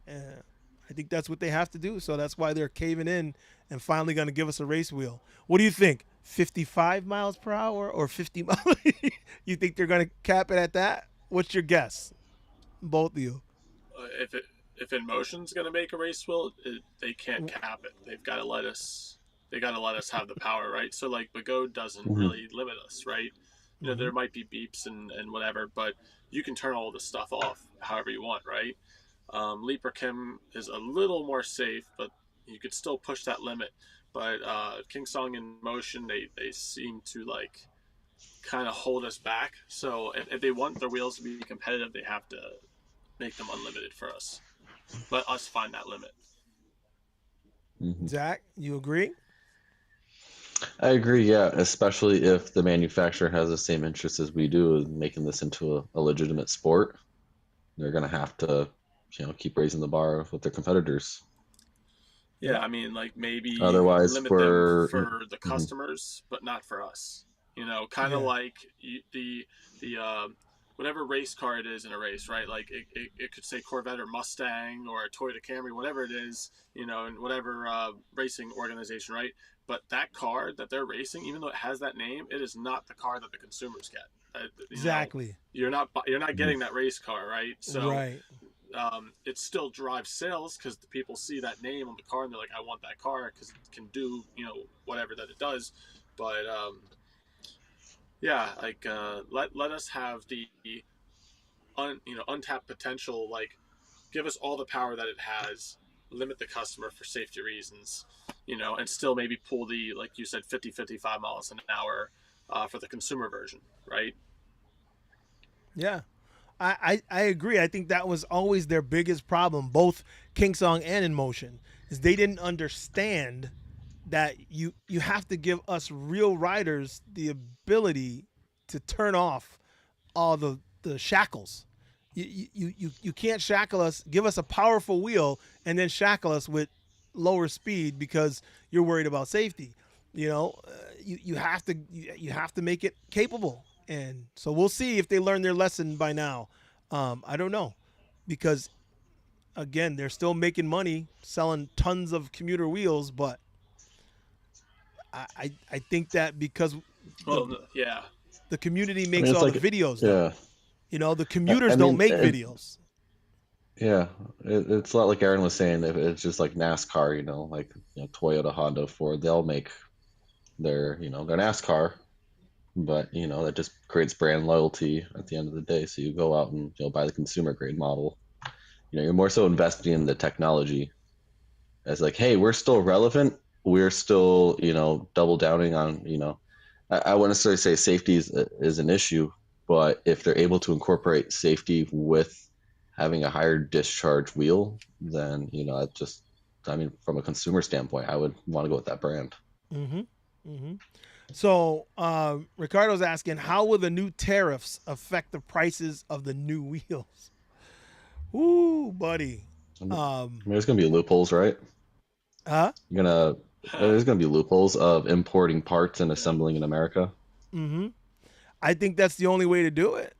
I think that's what they have to do. So that's why they're caving in and finally going to give us a race wheel. What do you think? 55 miles per hour or 50 miles? You think they're going to cap it at that? What's your guess? Both of you. If InMotion's going to make a race wheel, they can't cap it. They've got to let us. They got to let us have the power, right? So like Begode doesn't really limit us, right? There might be beeps and whatever, but you can turn all the stuff off however you want, right? Leaper Kim is a little more safe, but you could still push that limit. But King Song and Motion, they seem to like kind of hold us back. So if they want their wheels to be competitive, they have to make them unlimited for us. Let us find that limit. Zach, you agree? I agree, yeah, especially if the manufacturer has the same interest as we do in making this into a legitimate sport. They're going to have to, keep raising the bar with their competitors. Yeah, I mean, like maybe otherwise limit them for the customers, but not for us. Kind of like the whatever race car it is in a race, right? Like it could say Corvette or Mustang or a Toyota Camry, whatever it is, in whatever racing organization, right? But that car that they're racing, even though it has that name, it is not the car that the consumers get. Exactly. You're not getting that race car, right? So right. It still drives sales because the people see that name on the car and they're like, I want that car because it can do whatever that it does. But let us have the untapped potential. Like, give us all the power that it has. Limit the customer for safety reasons, and still maybe pull the, like you said, 50-55 miles an hour for the consumer version, right? Yeah. I agree. I think that was always their biggest problem, both King Song and InMotion, is they didn't understand that you have to give us real riders the ability to turn off all the shackles. You can't shackle us, give us a powerful wheel, and then shackle us with lower speed because you're worried about safety. You have to make it capable. And so we'll see if they learn their lesson by now. I don't know, because again, they're still making money selling tons of commuter wheels, but I think that because the community makes all the videos, though. The commuters don't make videos. Yeah, it's a lot like Aaron was saying. It's just like NASCAR, like Toyota, Honda, Ford. They'll make their their NASCAR, but that just creates brand loyalty at the end of the day. So you go out and buy the consumer grade model. You're more so investing in the technology as like, hey, we're still relevant. We're still double downing on I wouldn't necessarily say safety is an issue, but if they're able to incorporate safety with having a higher discharge wheel, then from a consumer standpoint, I would want to go with that brand. So Ricardo's asking, how will the new tariffs affect the prices of the new wheels? Ooh, buddy. There's gonna be loopholes, right? Huh? There's gonna be loopholes of importing parts and assembling in America. I think that's the only way to do it.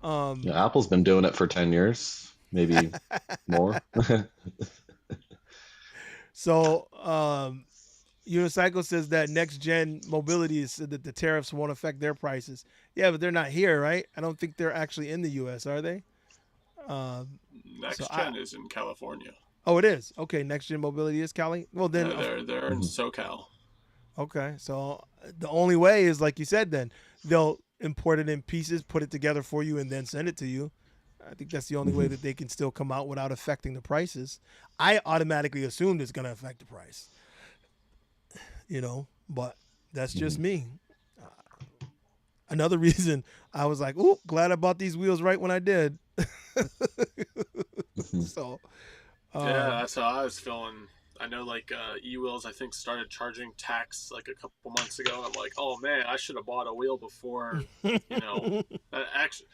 Apple's been doing it for 10 years, maybe more. So Unicycle says that next gen mobility said that the tariffs won't affect their prices. Yeah, but they're not here, right? I don't think they're actually in the U.S., are they? Next gen is in California. Oh, it is? Okay, next gen mobility is Cali? Well, then they're in SoCal. Okay, so the only way is, like you said, then they'll import it in pieces, put it together for you, and then send it to you. I think that's the only way that they can still come out without affecting the prices. I automatically assumed it's going to affect the price, but that's just me. Another reason I was like, "Ooh, glad I bought these wheels right when I did." So, that's how I was feeling. I know, like e-wheels, I think started charging tax like a couple months ago. I'm like, oh man, I should have bought a wheel before. Actually,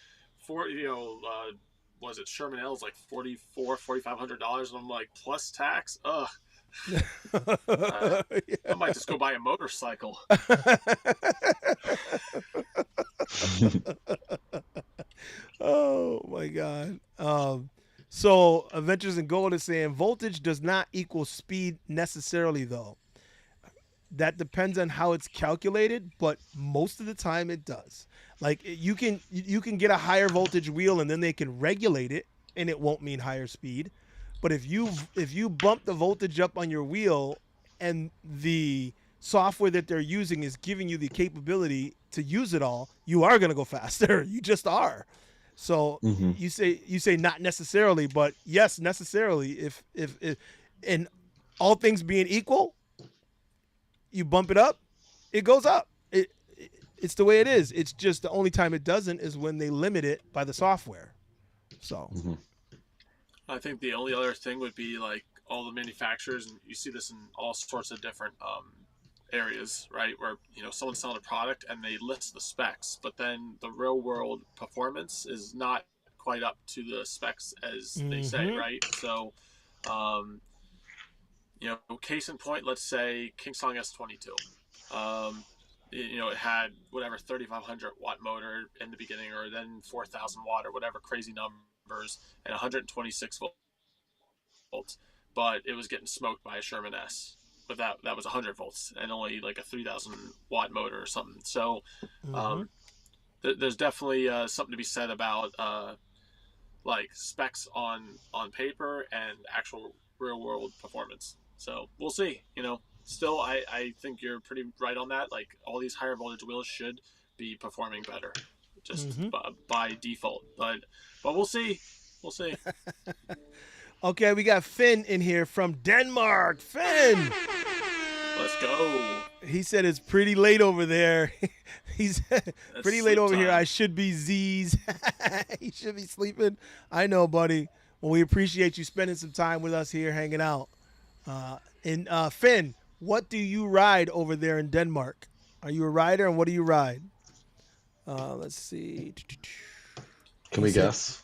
was it Sherman L's like $4,500, and I'm like, plus tax. Ugh. I might just go buy a motorcycle. Oh my God. So Adventures in Gold is saying voltage does not equal speed necessarily, though. That depends on how it's calculated, but most of the time it does. Like you can get a higher voltage wheel and then they can regulate it and it won't mean higher speed. But if you bump the voltage up on your wheel and the software that they're using is giving you the capability to use it all, you are going to go faster. You just are. So Mm-hmm. you say not necessarily, but yes, necessarily. If and all things being equal, you bump it up, it goes up. It's the way it is. It's just the only time it doesn't is when they limit it by the software. So Mm-hmm. I think the only other thing would be like all the manufacturers, and you see this in all sorts of different areas, right? Where someone's selling a product and they list the specs, but then the real world performance is not quite up to the specs as they say, right? So, case in point, let's say Kingsong S22. It had whatever 3,500 watt motor in the beginning, or then 4,000 watt, or whatever crazy numbers, and 126 volts, but it was getting smoked by a Sherman S. But that was 100 volts and only like a 3,000 watt motor or something. So there's definitely something to be said about like specs on paper and actual real world performance. So we'll see. Still, I think you're pretty right on that. Like all these higher voltage wheels should be performing better, just by default. But we'll see. We'll see. okay, we got Finn in here from Denmark. Finn, Let's go. he said it's pretty late over there. He's pretty late over here. time. I should be Z's. He should be sleeping. I know, buddy. Well, we appreciate you spending some time with us here, hanging out. And Finn, what do you ride over there in Denmark? Are you a rider, and what do you ride? Let's see. Can we guess?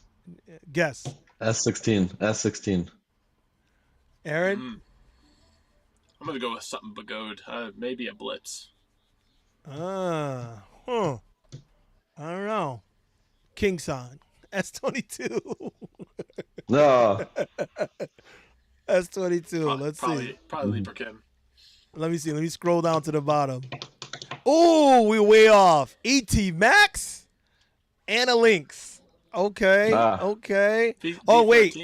Guess. S16. Aaron? I'm going to go with something Begode. Maybe a Blitz. I don't know. Kingsong. S22. No. S22. Let's see. Probably Leaper Kim. Let me see. Let me scroll down to the bottom. Oh, we're way off. ET Max and a Lynx. Okay. Okay. Wait.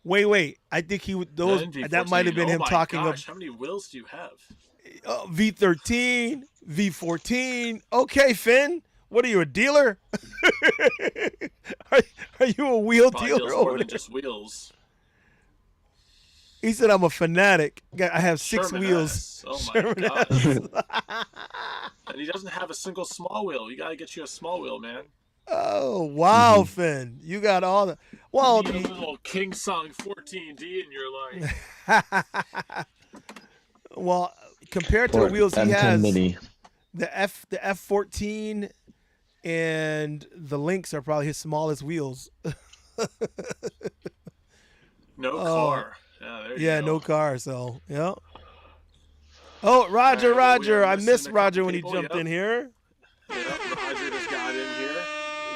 Wait. I think that might have been him talking about. How many wheels do you have? V13, V14. Okay, Finn. What are you, a dealer? are you a wheel dealer over there? Just wheels. He said I'm a fanatic. I have 6 Sherman wheels. S. Oh my Sherman God. S. And he doesn't have a single small wheel. You got to get you a small wheel, man. Oh, wow, Finn. You got all the... Well, you need a little Kingsong 14D in your life. Well, compared to the wheels he has, Mini. the F14 and the Lynx are probably his smallest wheels. No car. Yeah, no car. So, yeah. Oh, Roger. I missed Roger when he jumped in here. Yep, Roger just got in here.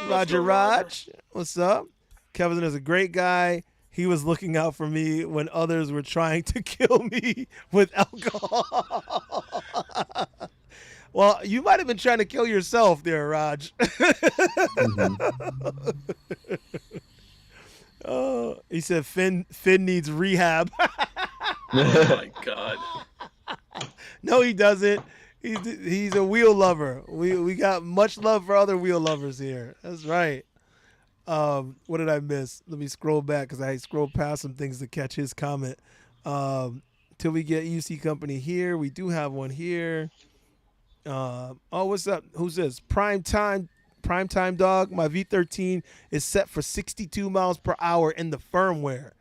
Roger Raj. What's up? Kevin is a great guy. He was looking out for me when others were trying to kill me with alcohol. Well, you might have been trying to kill yourself there, Raj. Oh, he said Finn needs rehab. Oh my God. No, he doesn't. He's a wheel lover. We got much love for other wheel lovers here. That's right. What did I miss? Let me scroll back because I scrolled past some things to catch his comment. Till we get EUC company here. We do have one here. What's up? Who's this? Primetime dog. My V13 is set for 62 miles per hour in the firmware.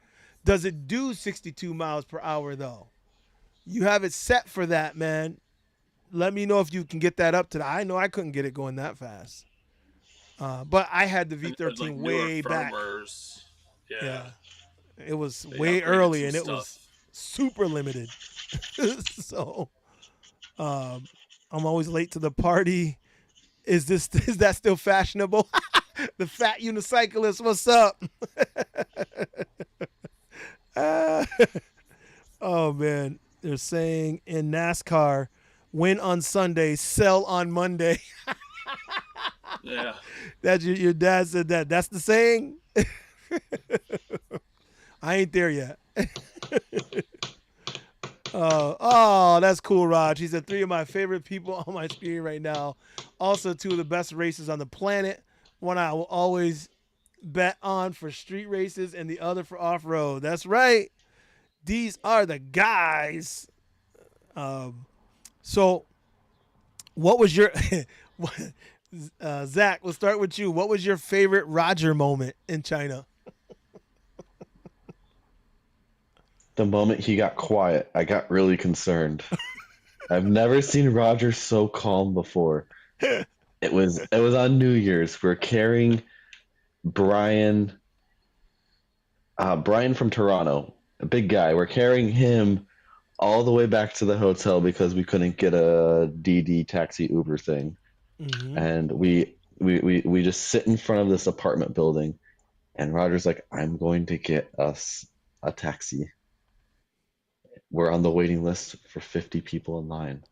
Does it do 62 miles per hour though? You have it set for that, man. Let me know if you can get that up to that. I know I couldn't get it going that fast. But I had the And like V13 newer way back. firmwares. Yeah, Yeah, it was they way upgraded early, some and it stuff. was super limited. So um, I'm always late to the party. Is that still fashionable? The fat unicyclist, what's up? Uh, oh man, they're saying in NASCAR, win on Sunday, sell on Monday. Yeah. That your dad said that. That's the saying. I ain't there yet. Oh, that's cool, Raj. He said 3 of my favorite people on my screen right now. Also, 2 of the best races on the planet. One I will always bet on for street races, and the other for off road. That's right. These are the guys. So, what was your Zach? We'll start with you. What was your favorite Roger moment in China? The moment he got quiet, I got really concerned. I've never seen Roger so calm before. It was on New Year's. We're carrying Brian Brian from Toronto, a big guy. We're carrying him all the way back to the hotel because we couldn't get a DD taxi Uber thing. Mm-hmm. And we just sit in front of this apartment building, and Roger's like, I'm going to get us a taxi. We're on the waiting list for 50 people in line.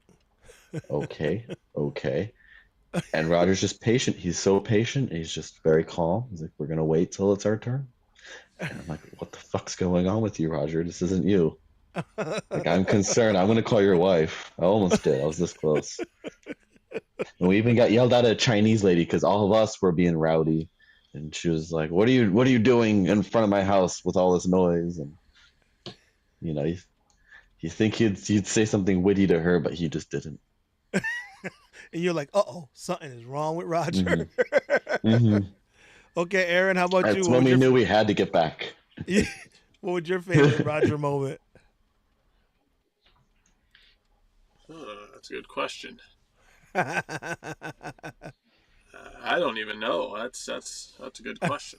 Okay, okay. And Roger's just patient. He's so patient. He's just very calm. He's like, we're gonna wait till it's our turn. And I'm like, what the fuck's going on with you, Roger? This isn't you. Like, I'm concerned. I'm gonna call your wife. I almost did. I was this close. And we even got yelled at a Chinese lady because all of us were being rowdy. And she was like, what are you doing in front of my house with all this noise? And you know, you think you'd say something witty to her, but he just didn't. And you're like, uh-oh, something is wrong with Roger. Mm-hmm. Mm-hmm. Okay, Aaron, how about you? That's when we knew we had to get back. What was your favorite Roger moment? That's a good question. I don't even know. That's a good question.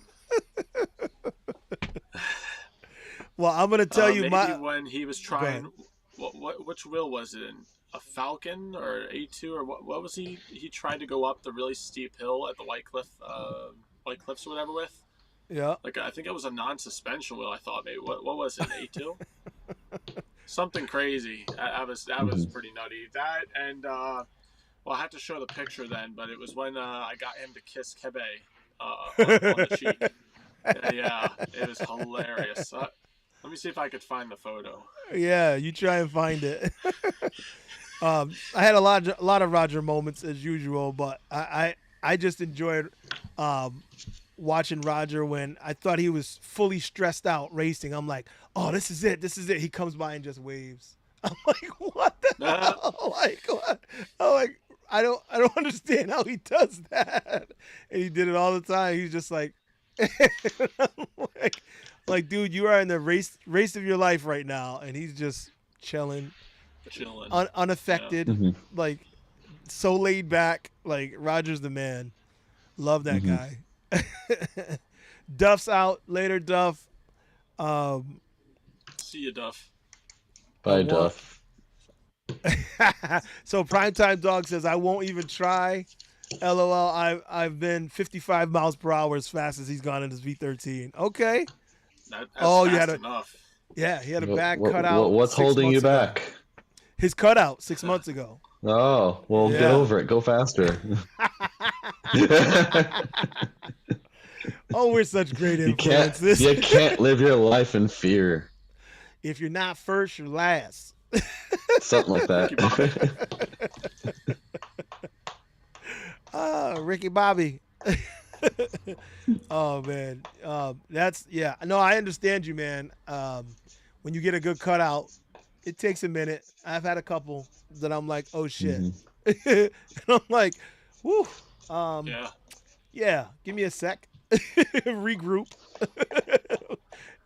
Well, I'm gonna tell you maybe my. when he was trying, which wheel was it in? A Falcon or A2 or what was he? He tried to go up the really steep hill at the White Cliffs or whatever with. Yeah. Like I think it was a non-suspension wheel. I thought maybe what was it? A2. Something crazy. That was pretty nutty. That and well, I have to show the picture then, but it was when I got him to kiss Kebe on the cheek. Yeah, it was hilarious. Let me see if I could find the photo. Yeah, you try and find it. I had a lot of Roger moments as usual, but I just enjoyed watching Roger when I thought he was fully stressed out racing. I'm like, oh, this is it. He comes by and just waves. I'm like, what the hell? Like, what? I'm like, I don't understand how he does that. And he did it all the time. He's just like, like, dude, you are in the race of your life right now, and he's just chilling, unaffected, Mm-hmm. like so laid back. Like Roger's the man. Love that guy. Duff's out later. Duff. See you, Duff. Bye, Duff. So Primetime Dog says, I won't even try. LOL. I've been 55 miles per hour as fast as he's gone in his V13. Okay. That's fast enough. Yeah, he had a bad cutout. What's holding you back? His cutout 6 months ago. Oh, well, get over it. Go faster. Oh, we're such great influences. You can't live your life in fear. If you're not first, you're last. Something like that. Ricky Bobby. Oh man, that's No, I understand you, man. When you get a good cutout, it takes a minute. I've had a couple that I'm like, oh shit, and I'm like, whoo. Yeah. Give me a sec, regroup,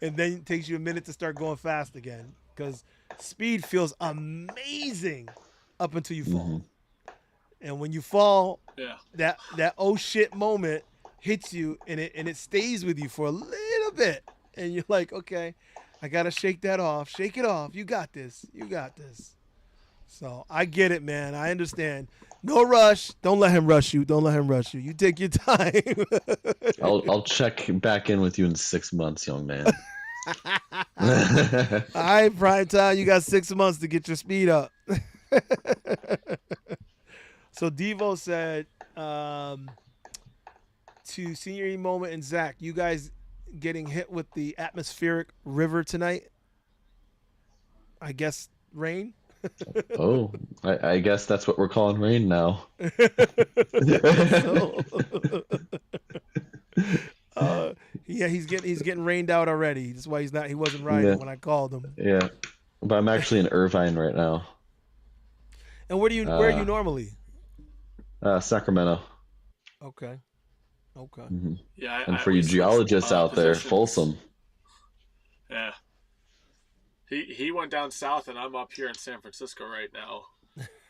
and then it takes you a minute to start going fast again because speed feels amazing up until you fall. And when you fall, that oh shit moment hits you and it stays with you for a little bit, and you're like, okay, I gotta shake that off. Shake it off. You got this. You got this. So I get it, man. I understand. No rush. Don't let him rush you. Don't let him rush you. You take your time. I'll check back in with you in 6 months, young man. All right, prime time. You got 6 months to get your speed up. So Devo said, to Senior E Moment and Zach, you guys getting hit with the atmospheric river tonight? I guess rain. Oh, I guess that's what we're calling rain now. So, yeah, he's getting rained out already. That's why he wasn't riding Yeah. when I called him. Yeah, but I'm actually in Irvine right now. And where are you normally? Sacramento. Okay. Okay. Hmm. Yeah, And I for you we switched, geologists out there, positions. Folsom. Yeah. He went down south, and I'm up here in San Francisco right now.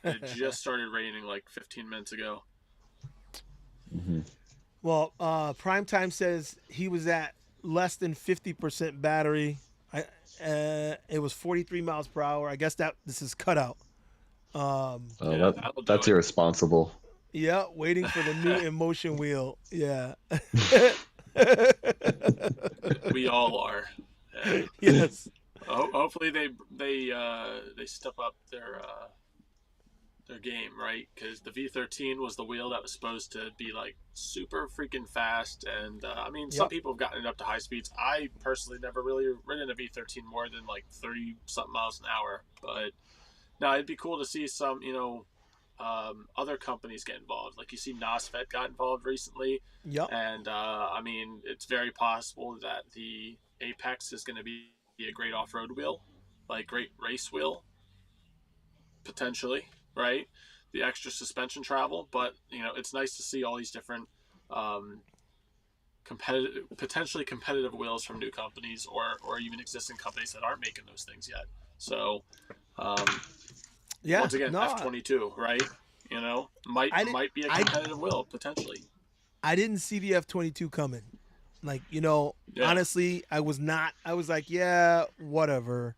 It just started raining like 15 minutes ago. Hmm. Well, Primetime says he was at less than 50% battery. It was 43 miles per hour. I guess this is cutout. Oh, Yeah, that'll do that's it. irresponsible. Yeah, waiting for the new Emotion wheel. Yeah. We all are. Yeah. Yes. Hopefully they step up their game, right? Because the V13 was the wheel that was supposed to be like super freaking fast, and I mean, some Yep. people have gotten it up to high speeds. I personally never really ridden a V13 more than like 30 something miles an hour, but now it'd be cool to see some, other companies get involved. Like you see NOSFET got involved recently, Yep. and I mean, it's very possible that the Apex is going to be a great off-road wheel, like great race wheel, potentially, right? The extra suspension travel, but it's nice to see all these different um, potentially competitive wheels from new companies or even existing companies that aren't making those things yet. So, um, Yeah. once again, No, F22, right? Might I did. might be a I competitive wheel potentially. I didn't see the F-22 coming. Like, Yeah, honestly, I was not. I was like, yeah, whatever.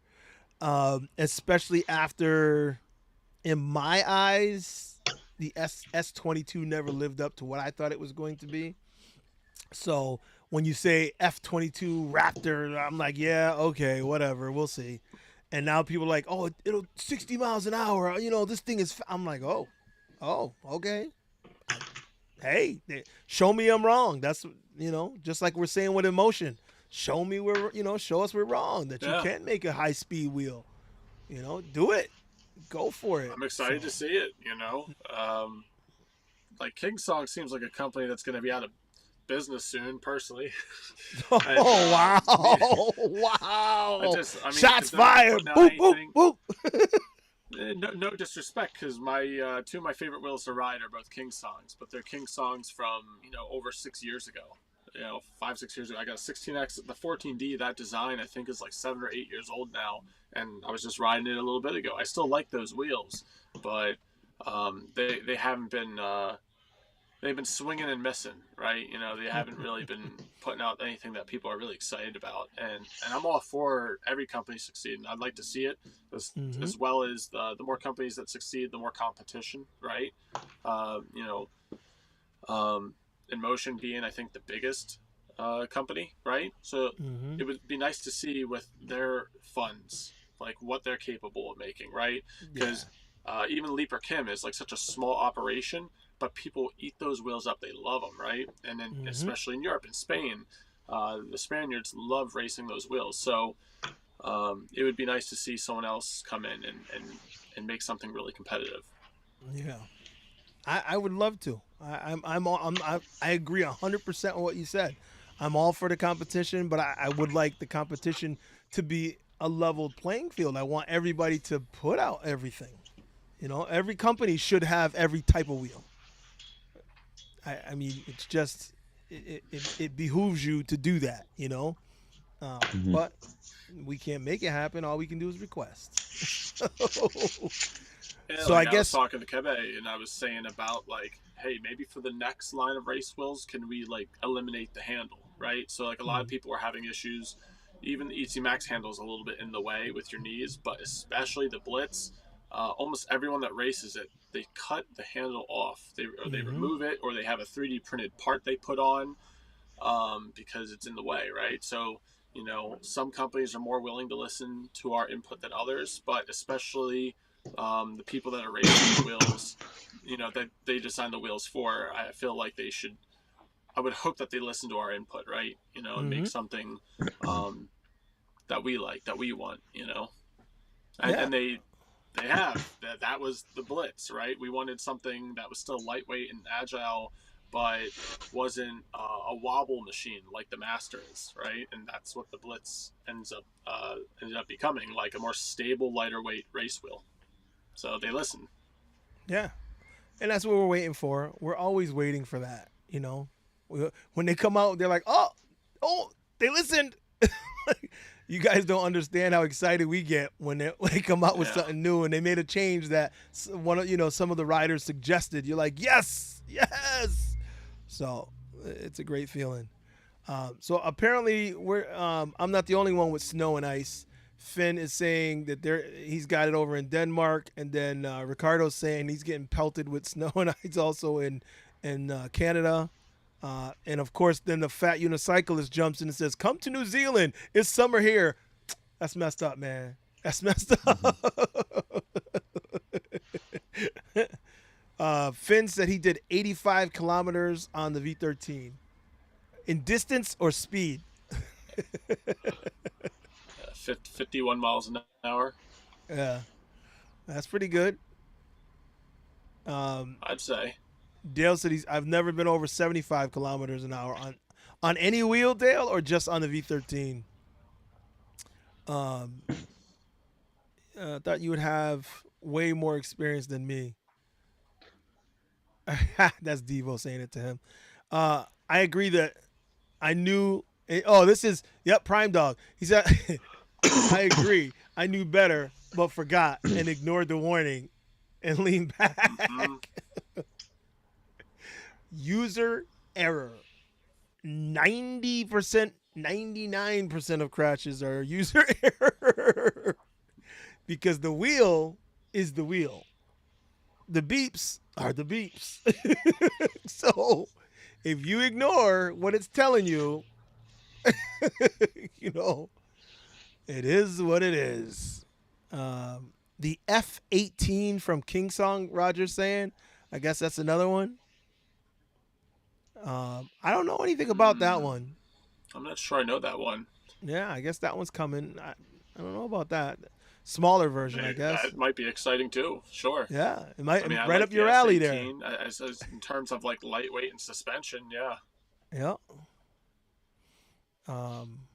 Especially after, in my eyes, the S22 never lived up to what I thought it was going to be. So when you say F-22 Raptor, I'm like, yeah, okay, whatever, we'll see. And now people are like, oh, it'll 60 miles an hour. This thing is. I'm like, oh, okay. Hey, show me I'm wrong. That's just like we're saying with Emotion. Show me show us we're wrong. That you yeah. can't make a high speed wheel. Do it. Go for it. I'm excited to see it. Like King Song seems like a company that's going to be out of business soon. Personally, Oh and wow, wow! I Shots 'cause they're not fired. putting out Boop, boop, anything. boop. No disrespect, because my two of my favorite wheels to ride are both King Songs, but they're King Songs from over 6 years ago. 5-6 years ago. I got a 16X, the 14D. That design I think is like 7 or 8 years old now, and I was just riding it a little bit ago. I still like those wheels, but they haven't been. They've been swinging and missing, right? They haven't really been putting out anything that people are really excited about. And I'm all for every company succeeding. I'd like to see it as well as the more companies that succeed, the more competition, right? You know, InMotion being, I think, the biggest company, right? So it would be nice to see with their funds, like what they're capable of making, right? Because even Leaper Kim is like such a small operation, but people eat those wheels up. They love them, right? And then especially in Europe and Spain, the Spaniards love racing those wheels. So it would be nice to see someone else come in and make something really competitive. Yeah, I would love to. I agree 100% on what you said. I'm all for the competition, but I would like the competition to be a leveled playing field. I want everybody to put out everything. Every company should have every type of wheel. I mean, it's just it behooves you to do that. But we can't make it happen. All we can do is request. Yeah, So I like I was guess talking to Kebe and I was saying about like, hey, maybe for the next line of race wheels, can we like eliminate the handle, right? So like a lot of mm, people are having issues. Even the EC Max handle is a little bit in the way with your knees, but especially the Blitz. Almost everyone that races it, they cut the handle off. They mm-hmm, remove it, or they have a 3D printed part they put on, because it's in the way, right? So, some companies are more willing to listen to our input than others, but especially the people that are racing the wheels, that they design the wheels for, I feel like they should. I would hope that they listen to our input, right? And mm-hmm, make something um, that we like, that we want, and yeah, and they have that was the Blitz, right? We wanted something that was still lightweight and agile, but wasn't a wobble machine like the Master is, right? And that's what the Blitz ended up becoming, like a more stable, lighter weight race wheel. So they listen. yeah. And that's what we're waiting for. We're always waiting for that. When they come out, they're like, oh, they listened. You guys don't understand how excited we get when they come out with Yeah, something new and they made a change that some of the riders suggested. You're like, yes, yes. So it's a great feeling. So apparently I'm not the only one with snow and ice. Finn is saying that he's got it over in Denmark, and then Ricardo's saying he's getting pelted with snow and ice also in Canada. And of course, then the fat unicyclist jumps in and says, "Come to New Zealand. It's summer here." That's messed up, man. That's messed Mhm. up. Finn said he did 85 kilometers on the V13 in distance or speed. 51 miles an hour, Yeah, that's pretty good. Um, I'd say. Dale said I've never been over 75 kilometers an hour on any wheel, Dale, or just on the V13. Um, I thought you would have way more experience than me. That's Devo saying it to him. I agree that I knew. Oh, this is yep, Prime Dog. He said, "I agree. I knew better, but forgot and ignored the warning and leaned Hmm. back." User error. 90%, 99% of crashes are user error because the wheel is the wheel. The beeps are the beeps. So if you ignore what it's telling you, you know, it is what it is. The F18 from King Song, Roger's saying, I guess that's another one. I don't know anything about that Mm, one. I'm not sure I know that one. Yeah, I guess that one's coming. I don't know about that. Smaller version, I guess. That might be exciting too. Sure. Yeah, I mean, I right like up the your alley there. S18 as in terms of like lightweight and suspension. Yeah. Yeah. Um,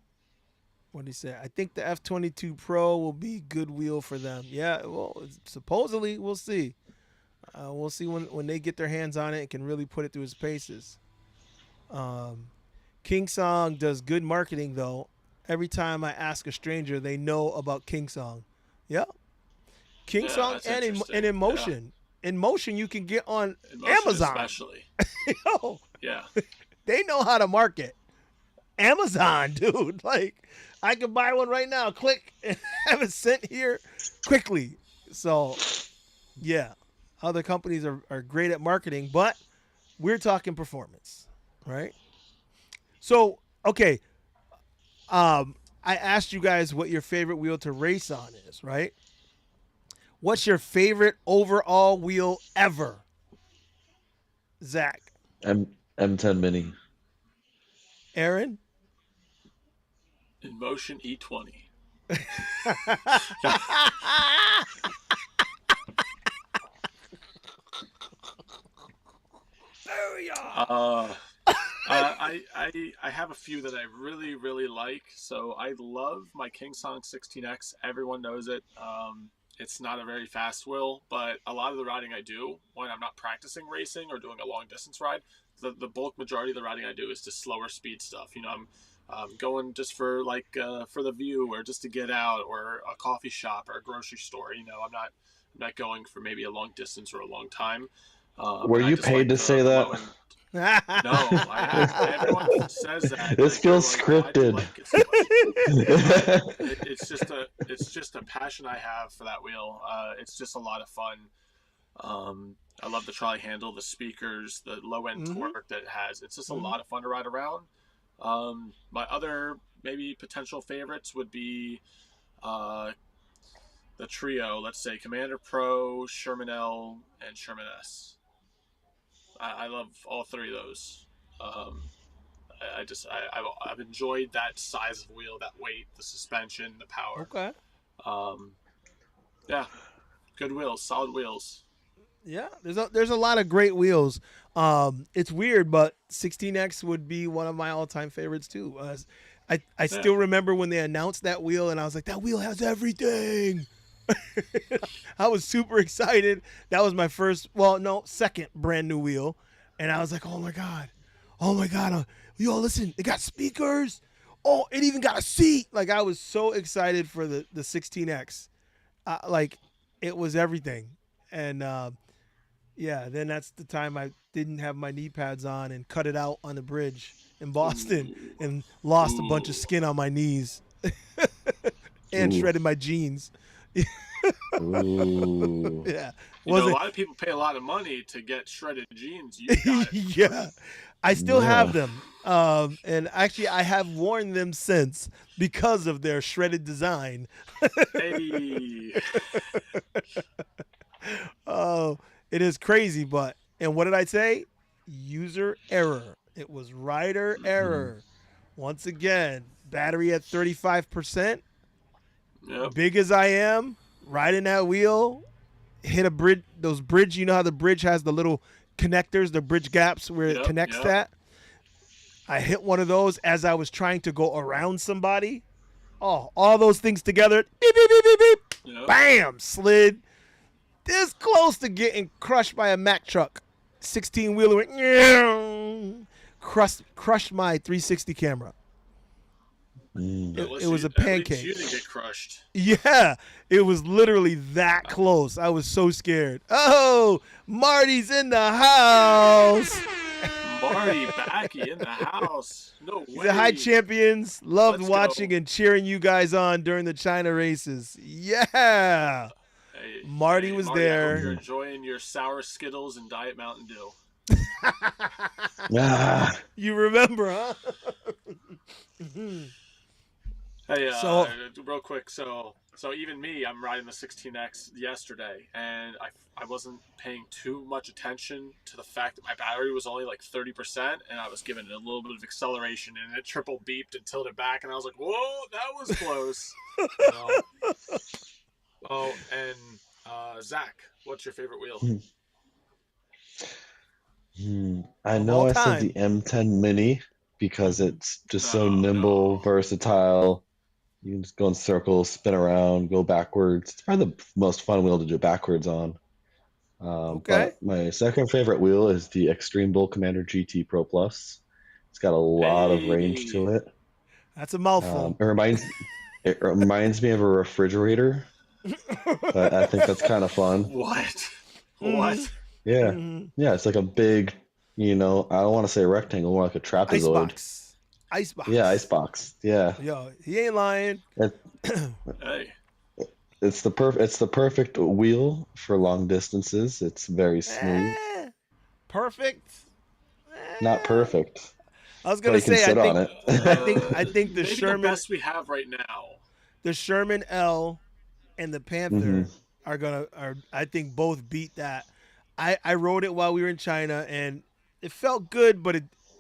what did he say? I think the F22 Pro will be good wheel for them. Yeah, well, supposedly we'll see. We'll see when they get their hands on it and can really put it through its paces. Um, King Song does good marketing though. Every time I ask a stranger, they know about King Song. Yeah, King Yeah, Song that's and interesting. in Yeah. motion. In motion, you can get on Emotion Amazon. especially. Yo, Yeah. they know how to market. Amazon, dude. Like, I could buy one right now. Click and have it sent here quickly. So, yeah, other companies are great at marketing, but we're talking performance, right? So, okay, I asked you guys what your favorite wheel to race on is, right? What's your favorite overall wheel ever, Zach? M10 Mini. Aaron? Emotion E20. Booyah! uh, I have a few that I really really like. So I love my King Song 16X. Everyone knows it. It's not a very fast wheel, but a lot of the riding I do when I'm not practicing racing or doing a long distance ride, the bulk majority of the riding I do is just slower speed stuff. I'm going just for like for the view or just to get out or a coffee shop or a grocery store. I'm not met going for maybe a long distance or a long time. Were And I you just paid like to say the that? low end. No, everyone says that. This Like they're feels like, why do you scripted. like it so much? It's just a passion I have for that wheel. It's just a lot of fun. I love the trolley handle, the speakers, the low end Mm-hmm. torque that it has. It's just a Mm-hmm. lot of fun to ride around. My other maybe potential favorites would be uh, the trio. Let's say Commander Pro, Sherman L, and Sherman S. I love all three of those. Um, I've enjoyed that size of wheel, that weight, the suspension, the power. Okay. Um, yeah, good wheels, solid wheels. Yeah, there's a lot of great wheels. It's weird, but 16X would be one of my all time favorites too. I Yeah, still remember when they announced that wheel, and I was like, that wheel has everything. I was super excited. That was my first, well, no, second brand new wheel, and I was like, oh my god, yo, listen, it got speakers. Oh, it even got a seat. Like I was so excited for the 16X. Like it was everything, and yeah, then that's the time I didn't have my knee pads on and cut it out on the bridge in Boston ooh, and lost a bunch of ooh. skin on my knees and Ooh. shredded my jeans. Ooh. Yeah, You know, a wasn't. lot of people pay a lot of money to get shredded jeans. You got it for Yeah, free. I still have Yeah. them, and actually I have worn them since because of their shredded design. Hey, Oh, it is crazy, but and what did I say? User error. It was rider Mhm. error. Once again, battery at 35%. yep, Big as I am, riding that wheel, hit a bridge. Those bridge, you know how the bridge has the little connectors, the bridge gaps where it yep, connects yep, that. I hit one of those as I was trying to go around somebody. Oh, all those things together. Beep, beep, beep, beep, beep. yep. Bam! Slid this close to getting crushed by a Mack truck. 16 wheeler went crushed my 360 camera. Mm. It was a At least pancake. you didn't get crushed. Yeah, it was literally that close. I was so scared. Oh, Marty's in the house. Marty Backy in the house. No He said, "Hi, way. champions. Loved Let's watching go. and cheering you guys on during the China races." Yeah, Hey, Marty hey, was Marty. I hope there. you're Mhm. enjoying your sour Skittles and Diet Mountain Dew. Ah. You remember, huh? Hey, So, real quick. So even me, I'm riding the 16X yesterday, and I wasn't paying too much attention to the fact that my battery was only like 30%, and I was giving it a little bit of acceleration, and it triple beeped and tilted back, and I was like, "Whoa, that was close." You know. Oh, and Zach, what's your favorite wheel? I of know all I said the time. M10 Mini because Mm-hmm. it's just so No, nimble, no. versatile. You can just go in circles, spin around, go backwards. It's probably the most fun wheel to do backwards on. Okay, But my second favorite wheel is the Extreme Bull Commander GT Pro Plus. It's got a lot of range Hey. to it. that's a mouthful. It reminds me of a refrigerator, but I think that's kind of fun. What? Mm-hmm. What? Yeah, Mm-hmm. yeah, it's like a big, I don't want to say rectangle, more like a trapezoid. Icebox. Yeah, Icebox. icebox. Yeah, Yo, he ain't lying. it, Hey. it's the perfect wheel for long distances. It's very smooth, Eh, perfect. not Eh. perfect, I was but gonna you can say, sit on I think Maybe the best we have right now. The Sherman L and the it. Panther are I think both beat that. I rode it while we were in China and it felt good, but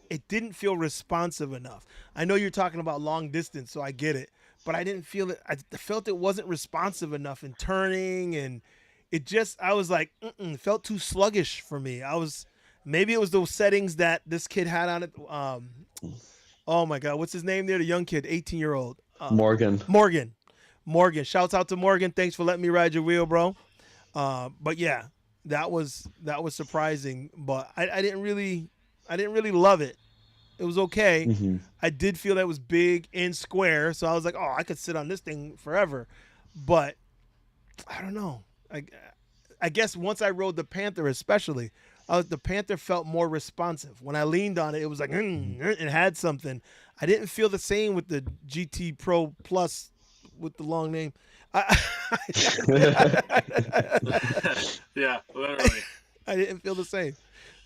it didn't feel responsive enough. I know you're talking about long distance, so I get it, but I didn't feel it. I felt it wasn't responsive enough in turning, and it just I was like, it felt too sluggish for me. I was maybe it was those settings that this kid had on it. Oh my God, what's his name there? The young kid, 18-year-old. Morgan. Morgan. Morgan. Shouts out to Morgan. Thanks for letting me ride your wheel, bro. But yeah, that was surprising. But I didn't really love it. It was okay. Hmm. I did feel that it was big and square, so I was like, oh, I could sit on this thing forever. But I don't know. I guess once I rode the Panther, especially, the Panther felt more responsive. When I leaned on it, it was like it had something. I didn't feel the same with the GT Pro Plus with the long name. Yeah, literally. I didn't feel the same.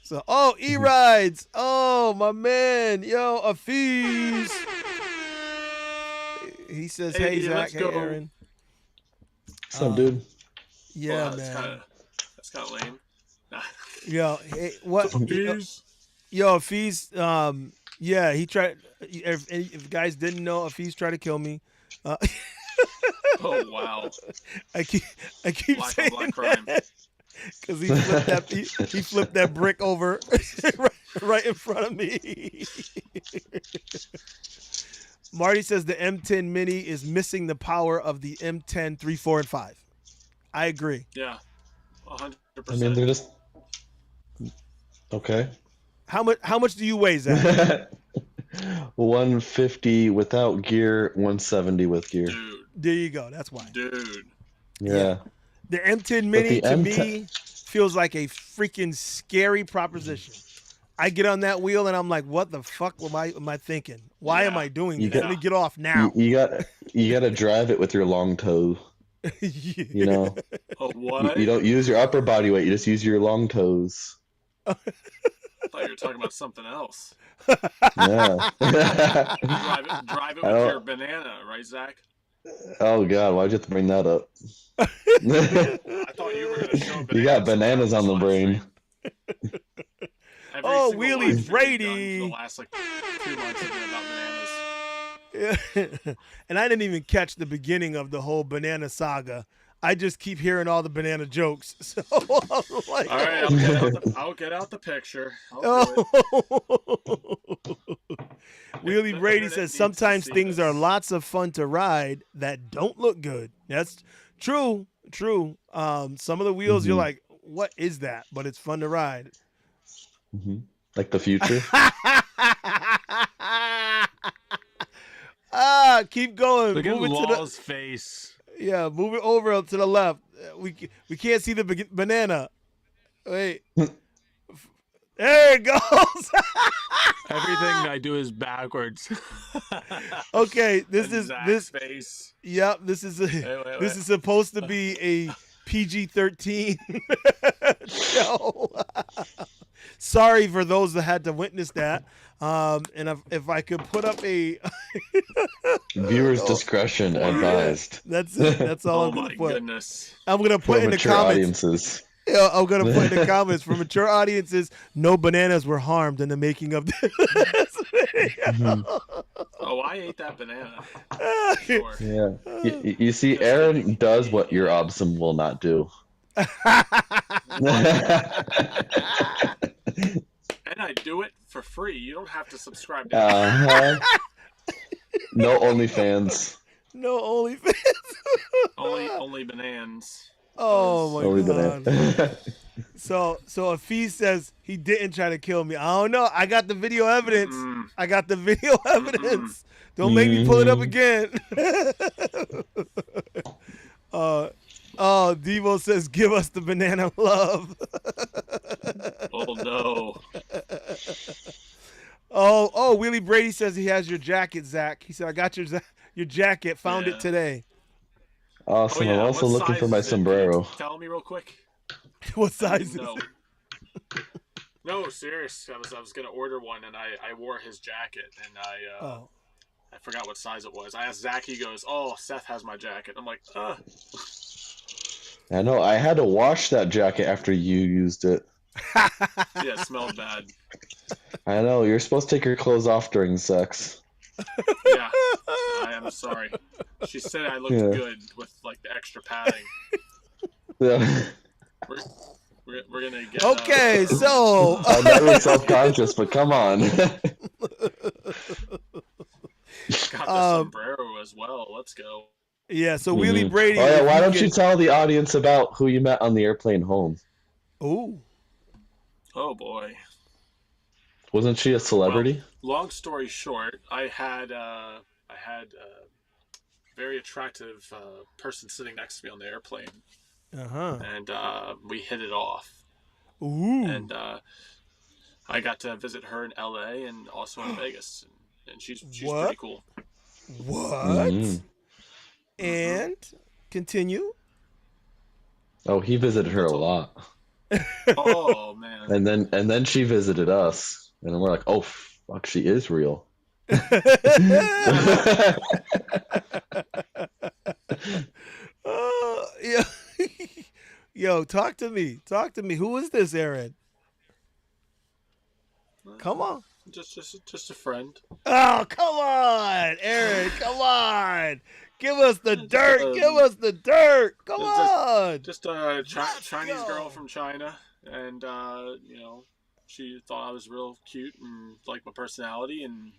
So, oh, E-Rides. Oh, my man. Yo, Afiz. He says, hey, Zach. let's Hey, go. Aaron. What's up, dude? Yeah, Well, man. that's kind of lame. Yo, hey, what? Afiz. Yo, Afiz, yeah, he tried. If guys didn't know, Afiz tried to kill me. Oh, wow. I keep Black saying on black crime. because he flipped that brick over right in front of me. Marty says the M10 Mini is missing the power of the M10 3, 4, and 5. I agree. Yeah, 100%. I mean, they're just okay. How much do you weigh, Zach? 150 without gear, 170 with gear. Dude. There you go. That's why. Dude. Yeah. The M10 Mini the to M10 me feels like a freaking scary proposition. I get on that wheel and I'm like, what the fuck am I thinking? Why am I doing this? Let me get off now. You got to drive it with your long toe. You know, Oh, what? you don't use your upper body weight. You just use your long toes. I thought you were talking about something else. Yeah. Drive it with your banana, right, Zach? Oh God, why'd you have to bring that up? I thought you were going to show bananas. You got bananas on the brain. Oh, Wheelie Brady. The last 2 months have been about bananas. Yeah. And I didn't even catch the beginning of the whole banana saga. I just keep hearing all the banana jokes. So I'm like, all right, I'll get out the picture. Wheelie Brady says sometimes things are lots of fun to ride that don't look good. That's true. True. Some of the wheels you're like, what is that? But it's fun to ride. Like the future. Keep going. Look at Law's face. Yeah, move it over to the left. We can't see the banana. Wait. There it goes. Everything I do is backwards. Okay, this face. Yep, this is this is supposed to be a PG-13 show. Sorry for those that had to witness that. And if I could put up a Viewers' discretion advised. That's it. That's all I'm gonna put. Goodness. I'm gonna put in the comments. Audiences. Yeah, I'm gonna put in the comments for mature audiences. No bananas were harmed in the making of this video. Oh, I ate that banana. Sure. Yeah. You see, Aaron does what your Obsum will not do. And I do it for free. You don't have to subscribe to it. No OnlyFans. No OnlyFans. only bananas. Oh my Only god. banana. So if he says he didn't try to kill me, I don't know. I got the video evidence. I got the video evidence. Don't make me pull it up again. Devo says, give us the banana love. Oh no. Oh, Willie Brady says he has your jacket, Zach. He said, I got your jacket. Found it today. Awesome. I'm also looking for my sombrero. Tell me real quick. What size is it? No, serious. I was gonna order one, and I wore his jacket, and I forgot what size it was. I asked Zach. He goes, "Oh, Seth has my jacket." I'm like, I know. I had to wash that jacket after you used it. Yeah, it smelled bad. I know. You're supposed to take your clothes off during sex. Yeah, I am sorry. She said I looked good with like the extra padding. Yeah. We're gonna get. Okay, so I'm never self-conscious, but come on. Got the sombrero as well. Let's go. Yeah, so Wheelie Brady. Oh, yeah, why don't you tell the audience about who you met on the airplane home? Ooh. Oh boy. Wasn't she a celebrity? Well, long story short, I had a very attractive person sitting next to me on the airplane, Uh-huh. and we hit it off. Ooh. And I got to visit her in LA and also in Vegas, and she's What? pretty cool. What? Mm. Hmm. And continue. Oh, he visited her That's a all. lot, Oh man. and then she visited us, and we're like, oh fuck, she is real. Yo, yo, talk to me. Talk to me. Who is this, Aaron? Come on. Just a friend. Oh, come on, Aaron. Come on. Give us the Just dirt. Give us the dirt. Come just on. just a Let's Chinese girl go. from China, and she thought I was real cute and liked my personality, and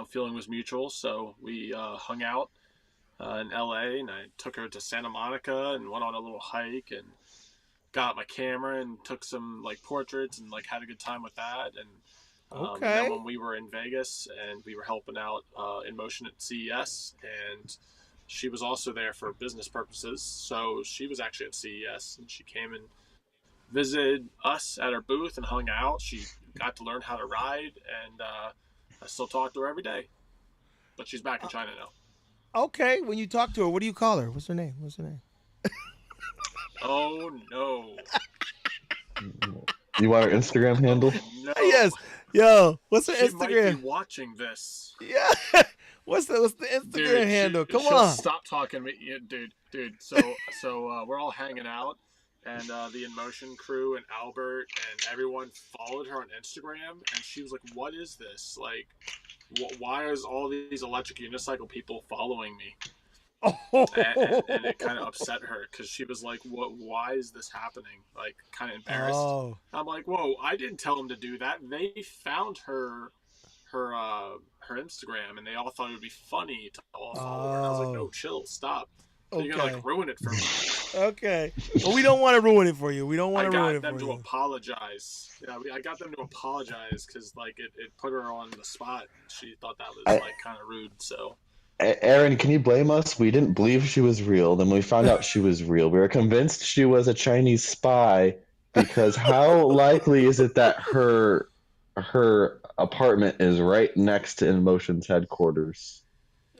feeling was mutual. So we hung out in LA, and I took her to Santa Monica and went on a little hike and got out my camera and took some like portraits and like had a good time with that. And then Okay. when we were in Vegas and we were helping out in motion at CES, and she was also there for business purposes. So she was actually at CES, and she came and visited us at our booth and hung out. She got to learn how to ride, and I still talk to her every day. But she's back in Uh, China now. okay. When you talk to her, what do you call her? What's her name? What's her name? Oh no! You want her Instagram handle? Oh no! Yes. Yo, what's her She might be Instagram? watching this. Yeah. What's the Instagram Dude, handle? Come she'll on. stop talking to me, yeah, dude. So we're all hanging out, and the In Motion crew and Albert and everyone followed her on Instagram, and she was like, "What is this? Like, why is all these electric unicycle people following me?" And it kind of Oh. upset her because she was like, "What? Why is this happening?" Like, kind of embarrassed. Oh. I'm like, "Whoa! I didn't tell them to do that. They found her Instagram, and they all thought it would be funny to all follow her." And I was like, "No, Oh. chill, stop. You're gonna like Okay. ruin it for me." Okay. Well, we don't want to ruin it for you. We don't want I to ruin got it them for to you. apologize. Yeah, I got them to apologize because like it put her on the spot. She thought that was I, like kind of rude. So Aaron, can you blame us? We didn't believe she was real. Then we found out she was real. We were convinced she was a Chinese spy because how likely is it that her apartment is right next to InMotion's headquarters?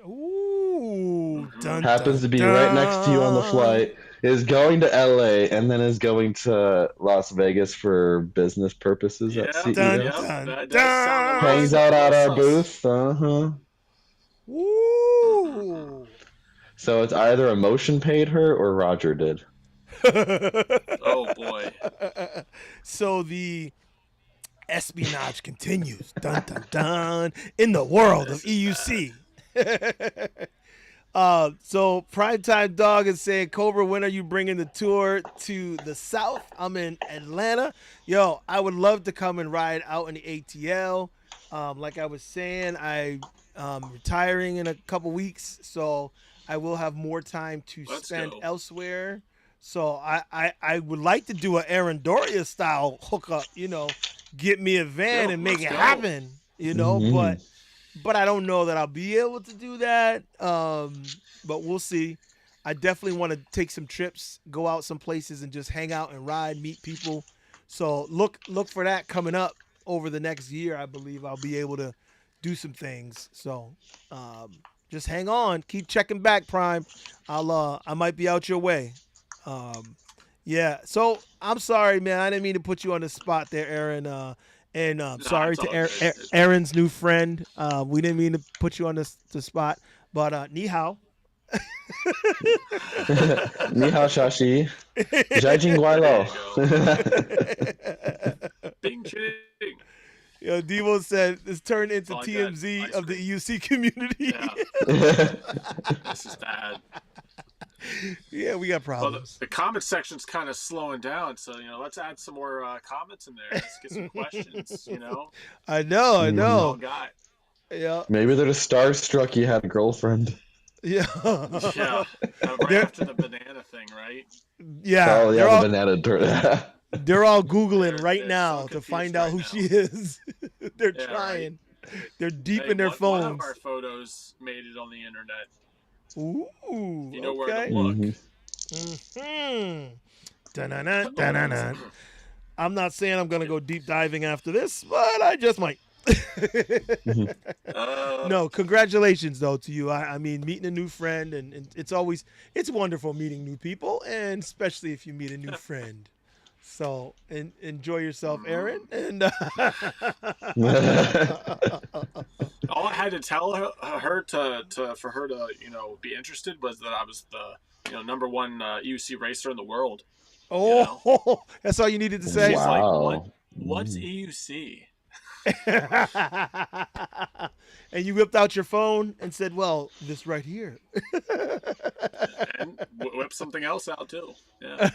Ooh. mm-hmm. Dun Happens dun to be right next to you on the dun. flight, is going to LA, and then is going to Las Vegas for business purposes at Dun Yep, CES. dun that does sound Hangs dun. out a little at our sus. booth. Uh-huh. Mm-mm-mm. Woo. So it's either Emotion paid her or Roger did. Oh boy. So the espionage continues. Dun dun dun. In the world of This is bad. EUC. So Primetime Dog is saying, Cobra, when are you bringing the tour to the South? I'm in Atlanta. Yo, I would love to come and ride out in the ATL. Like I was saying, retiring in a couple weeks, so I will have more time to Let's spend go. elsewhere. So I would like to do an Aaron Doria style hookup, get me a van Yo, and make let's it go. happen, Mm-hmm. but I don't know that I'll be able to do that. But we'll see. I definitely want to take some trips, go out some places, and just hang out and ride, meet people. So look for that coming up over the next year. I believe I'll be able to do some things. So just hang on, keep checking back, Prime. I might be out your way. Um, yeah. So I'm sorry, man. I didn't mean to put you on the spot there, Aaron. And Nah, sorry it's to all good. Aaron's new friend. We didn't mean to put you on the spot, but ni hao. 你好，小西，再见怪 There 喽。you go. Bing ching. Yo, Devo said this turned That's into all I got. TMZ Ice of the cream. EUC community. Yeah, this is bad. Yeah, we got Well, problems. the comment section's kind of slowing down, so let's add some more comments in there. Let's get some questions. I know, I What Mhm. y'all know. got? Yeah, Maybe they're just starstruck you had a girlfriend. yeah, Yeah, right they're after the banana thing, right? yeah, Oh, yeah, they're the all banana dirt. they're all googling They're right they're so now to confused find out right who she now. is. They're Yeah, right. trying. They're deep Hey, in their one of our phones. photos made it on the internet. Ooh, You know where to okay. look. hmm Mm-hmm. Dun-dun-dun, Always. dun-dun-dun. I'm not saying I'm gonna go deep diving after this, but I just might. Mhm. No, congratulations though to you. I mean, meeting a new friend, and it's wonderful meeting new people, and especially if you meet a new friend. So enjoy yourself, Aaron. And All I had to tell her to for her to be interested was that I was the #1 EUC racer in the world. You know, oh, that's all you needed to and say. she's like, Wow. What's EUC?" And you whipped out your phone and said, "Well, this right here." And whip something else out too. Yeah.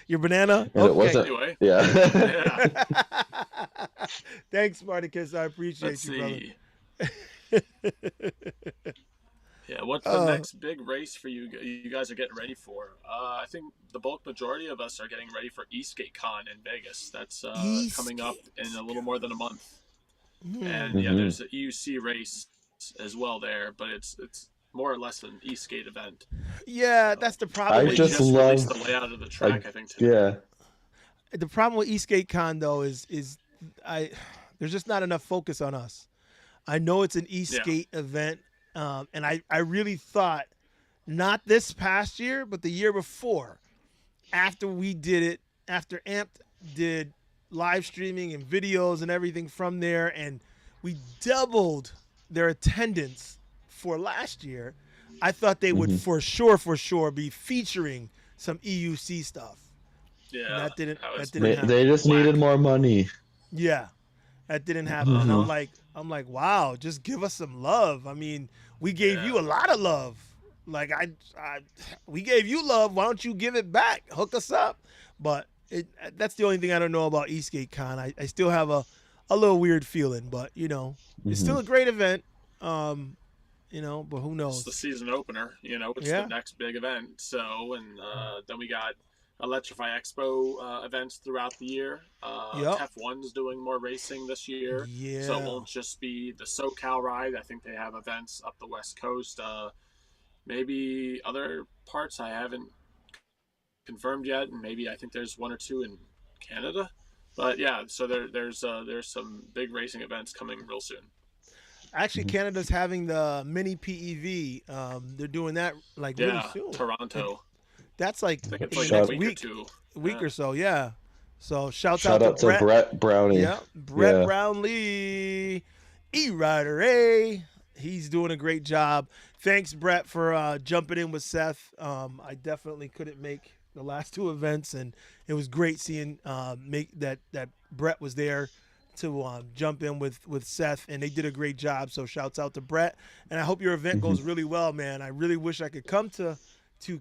Your banana? And it Okay. wasn't. Anyway, Yeah. yeah. Thanks, Spartacus. I appreciate Let's you, brother. see. Yeah, what's the Uh, next big race for you? You guys are getting ready for? I think the bulk majority of us are getting ready for Eastgate Con in Vegas. That's coming up in a little more than a month. And yeah, Mhm. there's an EUC race as well there, but it's more or less an Eastgate event. yeah, So that's the problem I they with just East. just released the love, layout of the like, track, I think today. yeah. The problem with Eastgate Con though is I there's just not enough focus on us. I know it's an Yeah, Eastgate event, and I really thought not this past year, but the year before, after we did it, after Amped did live streaming and videos and everything from there, and we doubled their attendance for last year, I thought they would Hmm. for sure be featuring some EUC stuff. And yeah, that didn't that that was didn't pretty They happen. just needed whack. more money. Yeah, that didn't happen. Uh And Hmm. huh. I'm like, wow, just give us some love. I mean, we gave Yeah. you a lot of love. Like we gave you love. Why don't you give it back? Hook us up. But that's the only thing I don't know about Eastgate Con. I still have a little weird feeling, but it's Hmm. still a great event. But who It's the knows? season opener. It's the Yeah. next big event. So, and then we got Electrify Expo events throughout the year. Yep. TEF1's doing more racing this year. So it Yeah. won't just be the SoCal ride. I think they have events up the West Coast. Maybe other parts I haven't confirmed yet. And maybe I think there's one or two in Canada. But yeah, so there's some big racing events coming real soon. Actually, Canada's having the mini PEV. They're doing that like really Yeah, soon. And Toronto. that's like I think it's in the like a next Shout, week or two. week Yeah. or so. Yeah. So shouts out shout to out to Brett. Brett Brownie. Yeah, Brett Yeah. Brownlee, E-Rider A. He's doing a great job. Thanks, Brett, for jumping in with Seth. I definitely couldn't make the last two events, and it was great seeing make that Brett was there to jump in with Seth, and they did a great job. So shouts out to Brett, and I hope your event Hmm. goes really well, man. I really wish I could come to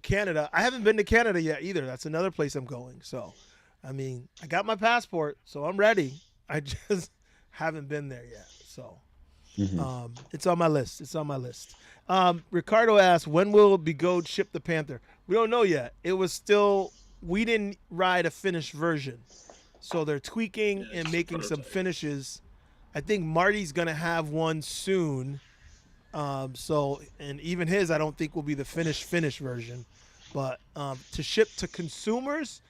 Canada. I haven't been to Canada yet either. That's another place I'm going. So, I mean, I got my passport, so I'm ready. I just haven't been there yet. So, Hmm. it's on my list. It's on my list. Ricardo asked, when will Begode ship the Panther? We don't know yet. We didn't ride a finished version. So they're tweaking Yeah, and just a making some prototype. finishes. I think Marty's going to have one soon. And even his, I don't think will be the finished version. But to ship to consumers,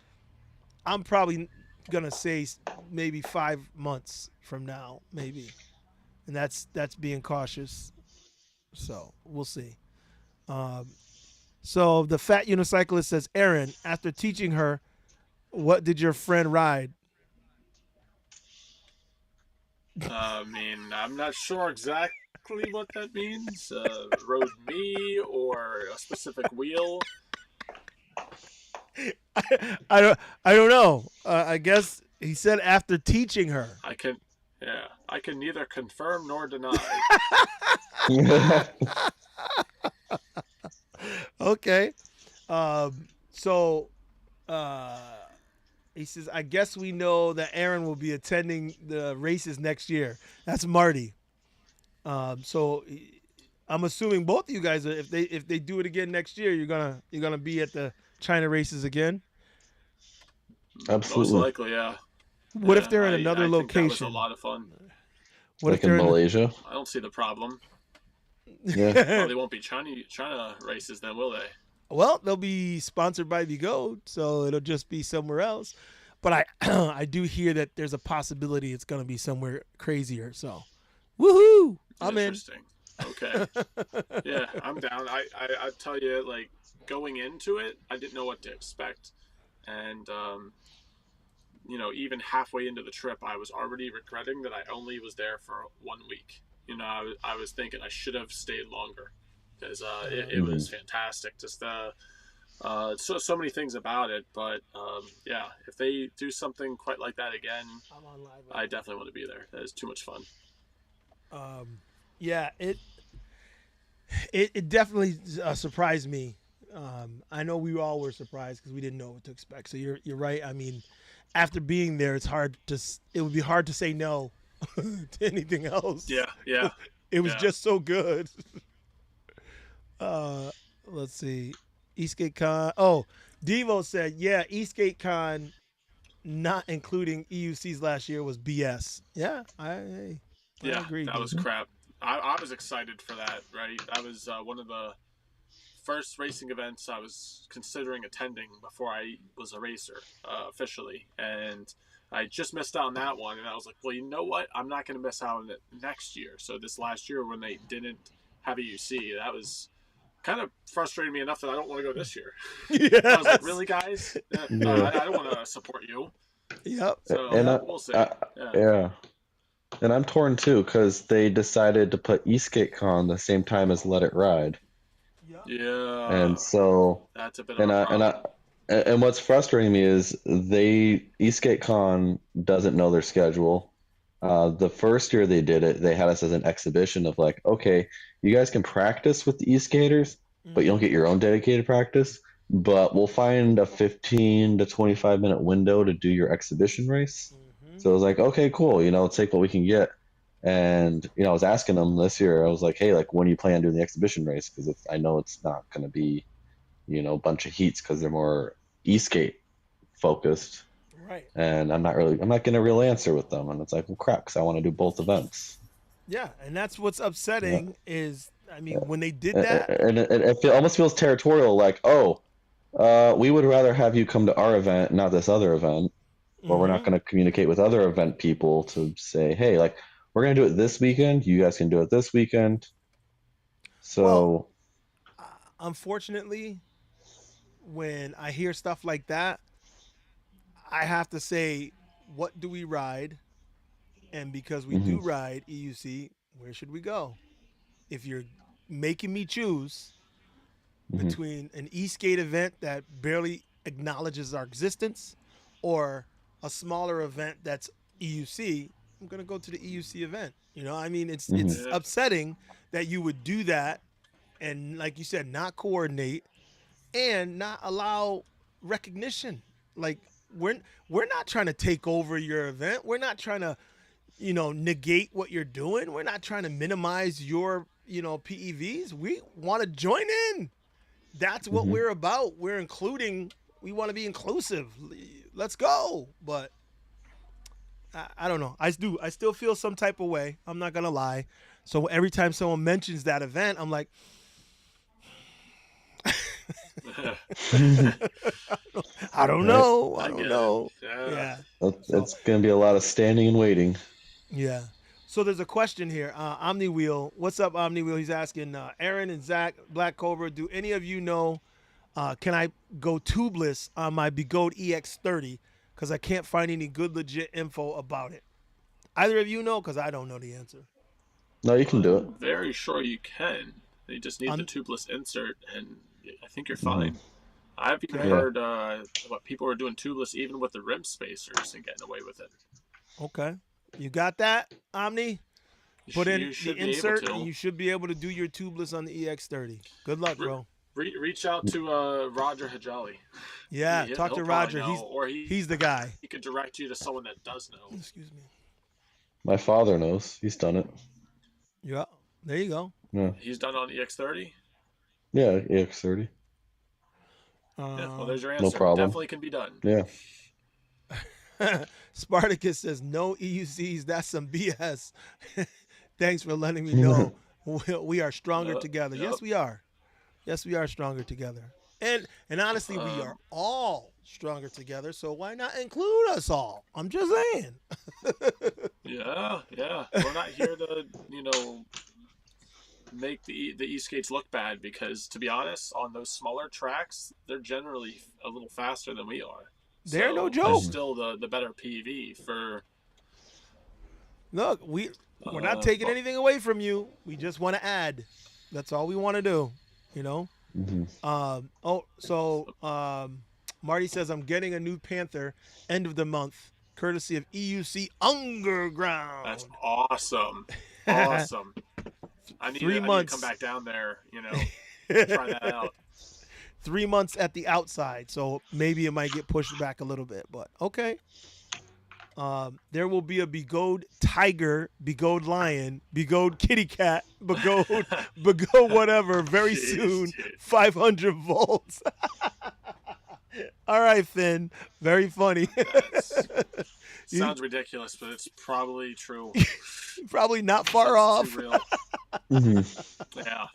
I'm probably gonna say maybe 5 months from now, maybe, and that's being cautious. So we'll see. Um, so the fat unicyclist says, Aaron, after teaching her, what did your friend ride? I mean, I'm not sure exactly what that means. Rode me or a specific wheel. I don't know. I guess he said after teaching her. I can neither confirm nor deny. Okay. So uh, he says, I guess we know that Aaron will be attending the races next year. That's Marty. So I'm assuming both of you guys, if they do it again next year, you're gonna be at the China races again. Most Absolutely. likely, yeah. What if Yeah, they're in another I think that was a location? lot of fun. What if Like in they're in? Malaysia. I don't see the problem. Yeah. Well, they won't be China races then, will they? Well, they'll be sponsored by Begode, so it'll just be somewhere else. But I I do hear that there's a possibility it's going to be somewhere crazier. So, woohoo! I'm in. Interesting. Okay. Yeah, I'm down. I tell you, like, going into it, I didn't know what to expect. And, even halfway into the trip, I was already regretting that I only was there for 1 week. I was thinking I should have stayed longer because it was fantastic. Just so many things about it. But, yeah, if they do something quite like that again, I'm on live. I definitely want to be there. That is too much fun. Yeah, it definitely surprised me. I know we all were surprised because we didn't know what to expect. So you're right. I mean, after being there, it would be hard to say no to anything else. Yeah. It was just so good. Let's see, Eastgate Con. Oh, Devo said, yeah, Eastgate Con, not including EUCs last year, was BS. Yeah, I agree. That was crap. I was excited for that, right? That was one of the first racing events I was considering attending before I was a racer officially. And I just missed out on that one. And I was like, well, you know what? I'm not going to miss out on it next year. So this last year when they didn't have a UC, that was kind of frustrated me enough that I don't want to go this year. Yes. I was like, really, guys? I don't want to support you. Yep. So we'll see. Yeah. And I'm torn too because they decided to put Eastgate Con the same time as Let It Ride. Yeah. And so that's a bit of a problem. And what's frustrating me is Eastgate Con doesn't know their schedule. The first year they did it, they had us as an exhibition of like, okay, you guys can practice with the Eastgaters, but you don't get your own dedicated practice. But we'll find a 15 to 25-minute window to do your exhibition race. So I was like, okay, cool. Let's take what we can get. And, I was asking them this year, I was like, hey, like, when do you plan on doing the exhibition race? Because I know it's not going to be, a bunch of heats because they're more Eastgate focused. Right. And I'm not getting a real answer with them. And it's like, well, crap, because I want to do both events. Yeah. And that's what's upsetting is, I mean, when they did that. And it almost feels territorial, like, oh, we would rather have you come to our event, not this other event. Or we're not going to communicate with other event people to say, hey, like, we're going to do it this weekend. You guys can do it this weekend. So, unfortunately, when I hear stuff like that, I have to say, what do we ride? And because we do ride EUC, where should we go? If you're making me choose between an Eastgate event that barely acknowledges our existence or a smaller event that's EUC, I'm going to go to the EUC event. I mean, it's upsetting that you would do that and, like you said, not coordinate and not allow recognition. Like, we're not trying to take over your event. We're not trying to, negate what you're doing. We're not trying to minimize your, PEVs. We want to join in. That's what we're about. We want to be inclusive. Let's go. But I don't know. I still feel some type of way. I'm not going to lie. So every time someone mentions that event, I'm like, I don't know. I don't know. Yeah. It's going to be a lot of standing and waiting. Yeah. So there's a question here. OmniWheel. What's up, OmniWheel? He's asking, Aaron and Zac, ThaBlackCobra, do any of you know, can I go tubeless on my Begode EX30? Because I can't find any good, legit info about it. Either of you know? Because I don't know the answer. No, you can do it. Very sure you can. You just need the tubeless insert, and I think you're fine. I've even heard what people are doing tubeless even with the rim spacers and getting away with it. Okay. You got that, Omni? Put in the insert, and you should be able to do your tubeless on the EX30. Good luck, bro. Reach out to Roger Hajali. Yeah, talk to Roger. He's the guy. He could direct you to someone that does know. Excuse me. My father knows. He's done it. Yeah, there you go. Yeah. He's done on EX30? Yeah, EX30. Well, there's your answer. No problem. Definitely can be done. Yeah. Spartacus says, no EUCs, that's some BS. Thanks for letting me know. We are stronger together. Yep. Yes, we are. Yes, we are stronger together. And honestly, we are all stronger together. So why not include us all? I'm just saying. Yeah. We're not here to, make the e-skates look bad, because to be honest, on those smaller tracks, they're generally a little faster than we are. They're no So they're joke. still the better PV for. Look, we're not taking anything away from you. We just want to add. That's all we want to do. You know. Marty says I'm getting a new Panther end of the month, courtesy of EUC Underground. That's awesome. Awesome. I need to come back down there, try that out. 3 months at the outside, so maybe it might get pushed back a little bit, but okay. There will be a Begode Tiger, Begode Lion, Begode Kitty Cat, Begode whatever very soon. 500 volts. All right, Finn. Very funny. Sounds ridiculous, but it's probably true. Probably not far off. Too real. Yeah.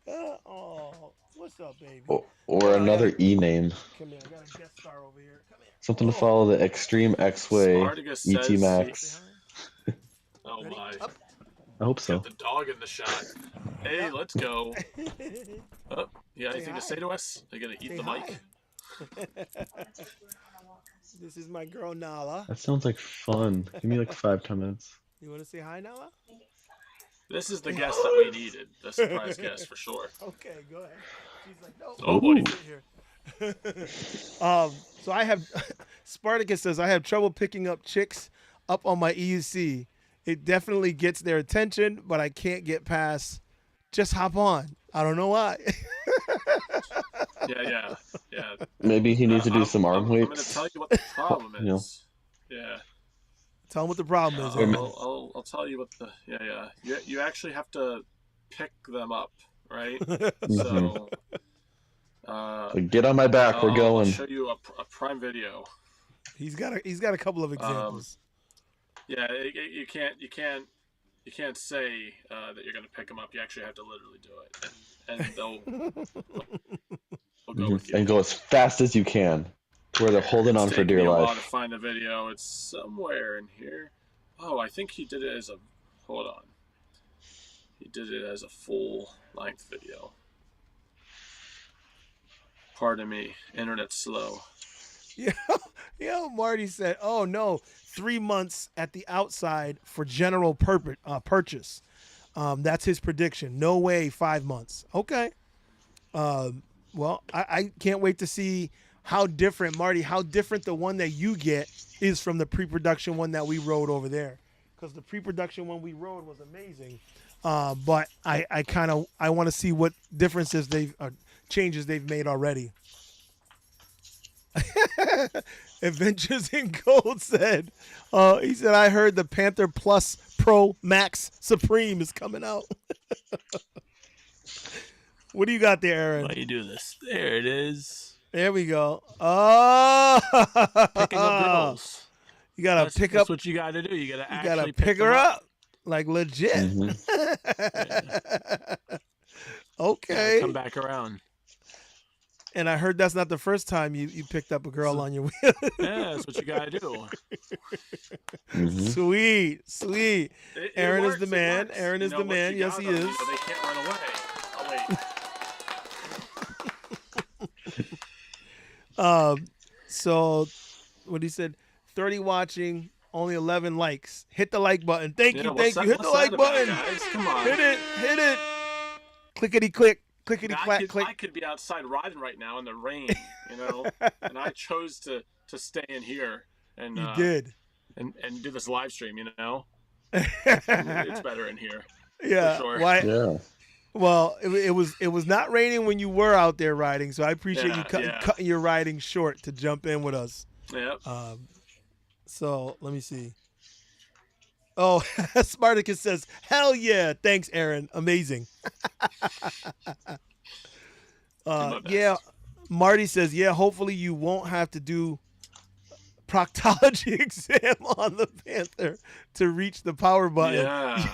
Oh, what's up, baby? Or another E-name. Come here. I got a guest star over here. Come here. Something to follow the Extreme X-Way ET Max. Oh, my. I hope so. Got the dog in the shot. Hey, let's go. Oh, you got anything to say to us? They got to eat the mic? This is my girl Nala. That sounds like fun. Give me like 5-10 minutes. You want to say hi, Nala? This is the guest that we needed. The surprise guest for sure. Okay, go ahead. She's like, no. Oh boy. So I have Spartacus says I have trouble picking up chicks up on my EUC. It definitely gets their attention, but I can't get past. Just hop on. I don't know why. Yeah. Maybe he needs to do some arm weights. I'm going to tell you what the problem is. Yeah. Tell him what the problem is. I'll tell you what the You actually have to pick them up, right? So get on my back. We're going. I'll show you a prime video. He's got a couple of examples. Yeah, you can't say that you're going to pick them up. You actually have to literally do it, and they'll go with you. And go as fast as you can, to where they're holding on for dear life. It's taking me a while to find the video. It's somewhere in here. Oh, I think he did it as a. Hold on. He did it as a full-length video. Pardon me, internet's slow. Yeah, Marty said, "Oh no, 3 months at the outside for general purchase. That's his prediction. No way, 5 months. Okay. Well, I can't wait to see how different the one that you get is from the pre-production one that we rode over there, because the pre-production one we rode was amazing. But I want to see what differences changes they've made already." Adventures in Gold said, he said, I heard the Panther Plus Pro Max Supreme is coming out. What do you got there, Aaron? Why you do this? There it is. There we go. Oh, Picking up girls. You gotta pick up. That's what you gotta do. You gotta actually pick her up, like legit. Okay. Yeah, come back around. And I heard that's not the first time you picked up a girl on your wheel. Yeah, that's what you gotta do. Sweet. Aaron is the man. Aaron is the man. Yes, he is. They can't run away. Oh, wait. So what he said, 30 watching, only 11 likes. Hit the like button. Thank you. Hit the like button. Come on. Hit it. Clickety click. Clickety clack click. I could be outside riding right now in the rain, and I chose to stay in here and you did and do this live stream. It's better in here. Yeah. For sure. Why? Yeah. Well, it was not raining when you were out there riding, so I appreciate you cutting your riding short to jump in with us. Yep. So let me see. Oh, Spartacus says, "Hell yeah! Thanks, Aaron. Amazing." Yeah. Marty says, "Yeah. Hopefully you won't have to do proctology exam on the Panther to reach the power button." Yeah.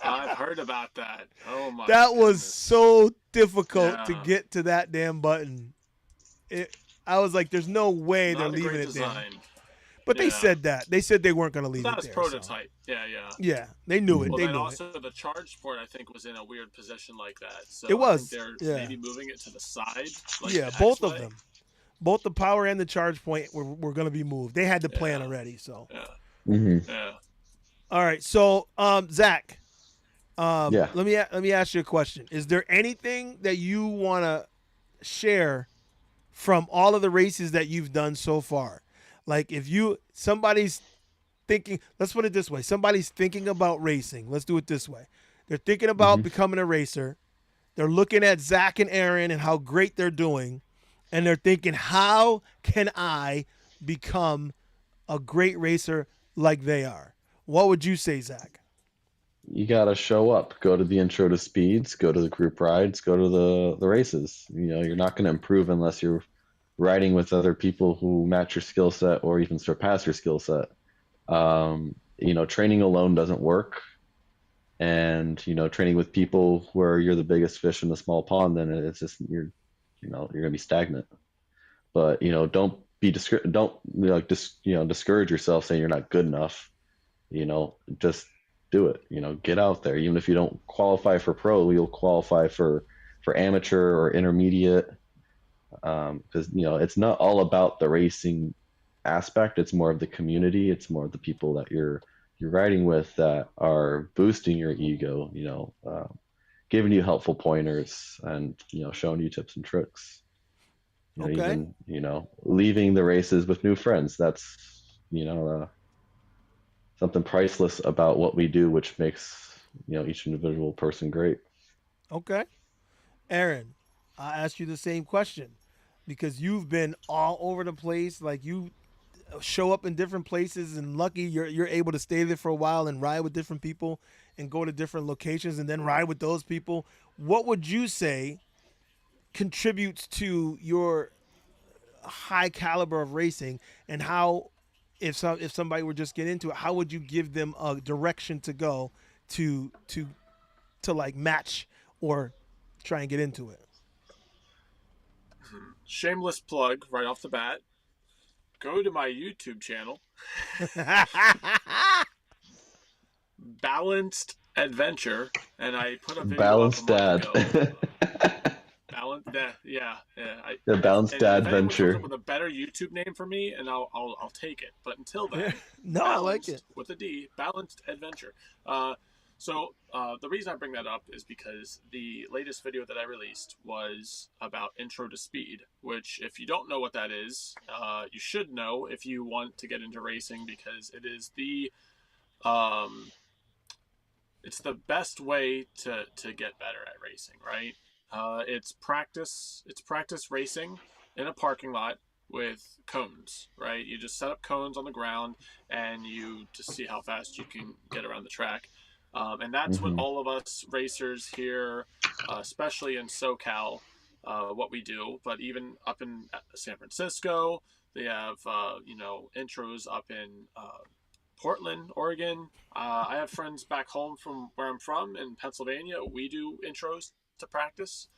I've heard heard about that. Oh my That was goodness. so difficult to Yeah. get to that damn button. I was like, there's no way they're Not a leaving great it there. design. But they Yeah. said that. They said they weren't going to But leave that it was there. prototype. Yeah, yeah. Yeah, they knew it. Well, They then knew it. also the charge port, I think, was in a weird position like that. So It I think was. they're Yeah. maybe moving it to the side, like Yeah, the both of X-Way. them. Both the power and the charge point were going to be moved. They had the plan Yeah. already. So, Yeah. Mm-hmm. Yeah. all right. So, Zach, Yeah. let me ask you a question. Is there anything that you want to share from all of the races that you've done so far? Like, if somebody's thinking, let's put it this way: somebody's thinking about racing. Let's do it this way. They're thinking about Mhm. becoming a racer. They're looking at Zach and Aaron and how great they're doing, and they're thinking, how can I become a great racer like they are? What would you say, Zach? You gotta show up. Go to the intro to speeds. Go to the group rides. Go to the races. You're not gonna improve unless you're riding with other people who match your skill set or even surpass your skill set. Training alone doesn't work. And training with people where you're the biggest fish in the small pond, then it's just you're gonna be stagnant. But don't be don't discourage yourself saying you're not good enough. Just do it. Get out there. Even if you don't qualify for pro, you'll qualify for amateur or intermediate. Because it's not all about the racing aspect. It's more of the community. It's more of the people that you're riding with that are boosting your ego. Giving you helpful pointers and showing you tips and tricks. Okay. Even leaving the races with new friends. That's something priceless about what we do, which makes each individual person great. Okay. Aaron, I asked you the same question because you've been all over the place. Like, you show up in different places, and lucky you're able to stay there for a while and ride with different people and go to different locations and then ride with those people. What would you say contributes to your high caliber of racing, and how, if somebody were just get into it, how would you give them a direction to go to like match or try and get into it? Shameless plug right off the bat. Go to my YouTube channel, Balanced Adventure, and I put a video Balanced up a dad. month ago. Yeah. The balanced And dad if anyone comes venture. up with a better YouTube name for me, and I'll take it. But until then, No, I like it. with a D, Balanced Adventure. So the reason I bring that up is because the latest video that I released was about Intro to Speed, which, if you don't know what that is, you should know if you want to get into racing, because it is it's the best way to get better at racing, right? It's practice racing in a parking lot with cones, right? You just set up cones on the ground and you just see how fast you can get around the track. And that's what all of us racers here, especially in SoCal, what we do. But even up in San Francisco, they have intros up in Portland, Oregon. I have friends back home from where I'm from in Pennsylvania. We do intros to practice.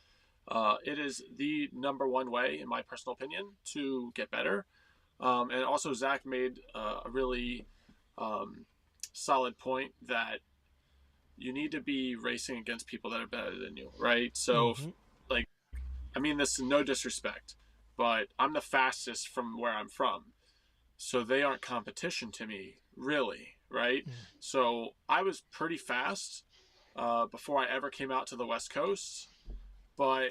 It is the number one way, in my personal opinion, to get better. And also, Zach made a really solid point that you need to be racing against people that are better than you, right? So, like, I mean this in no disrespect, but I'm the fastest from where I'm from. So they aren't competition to me, really, right? So I was pretty fast before I ever came out to the West Coast. But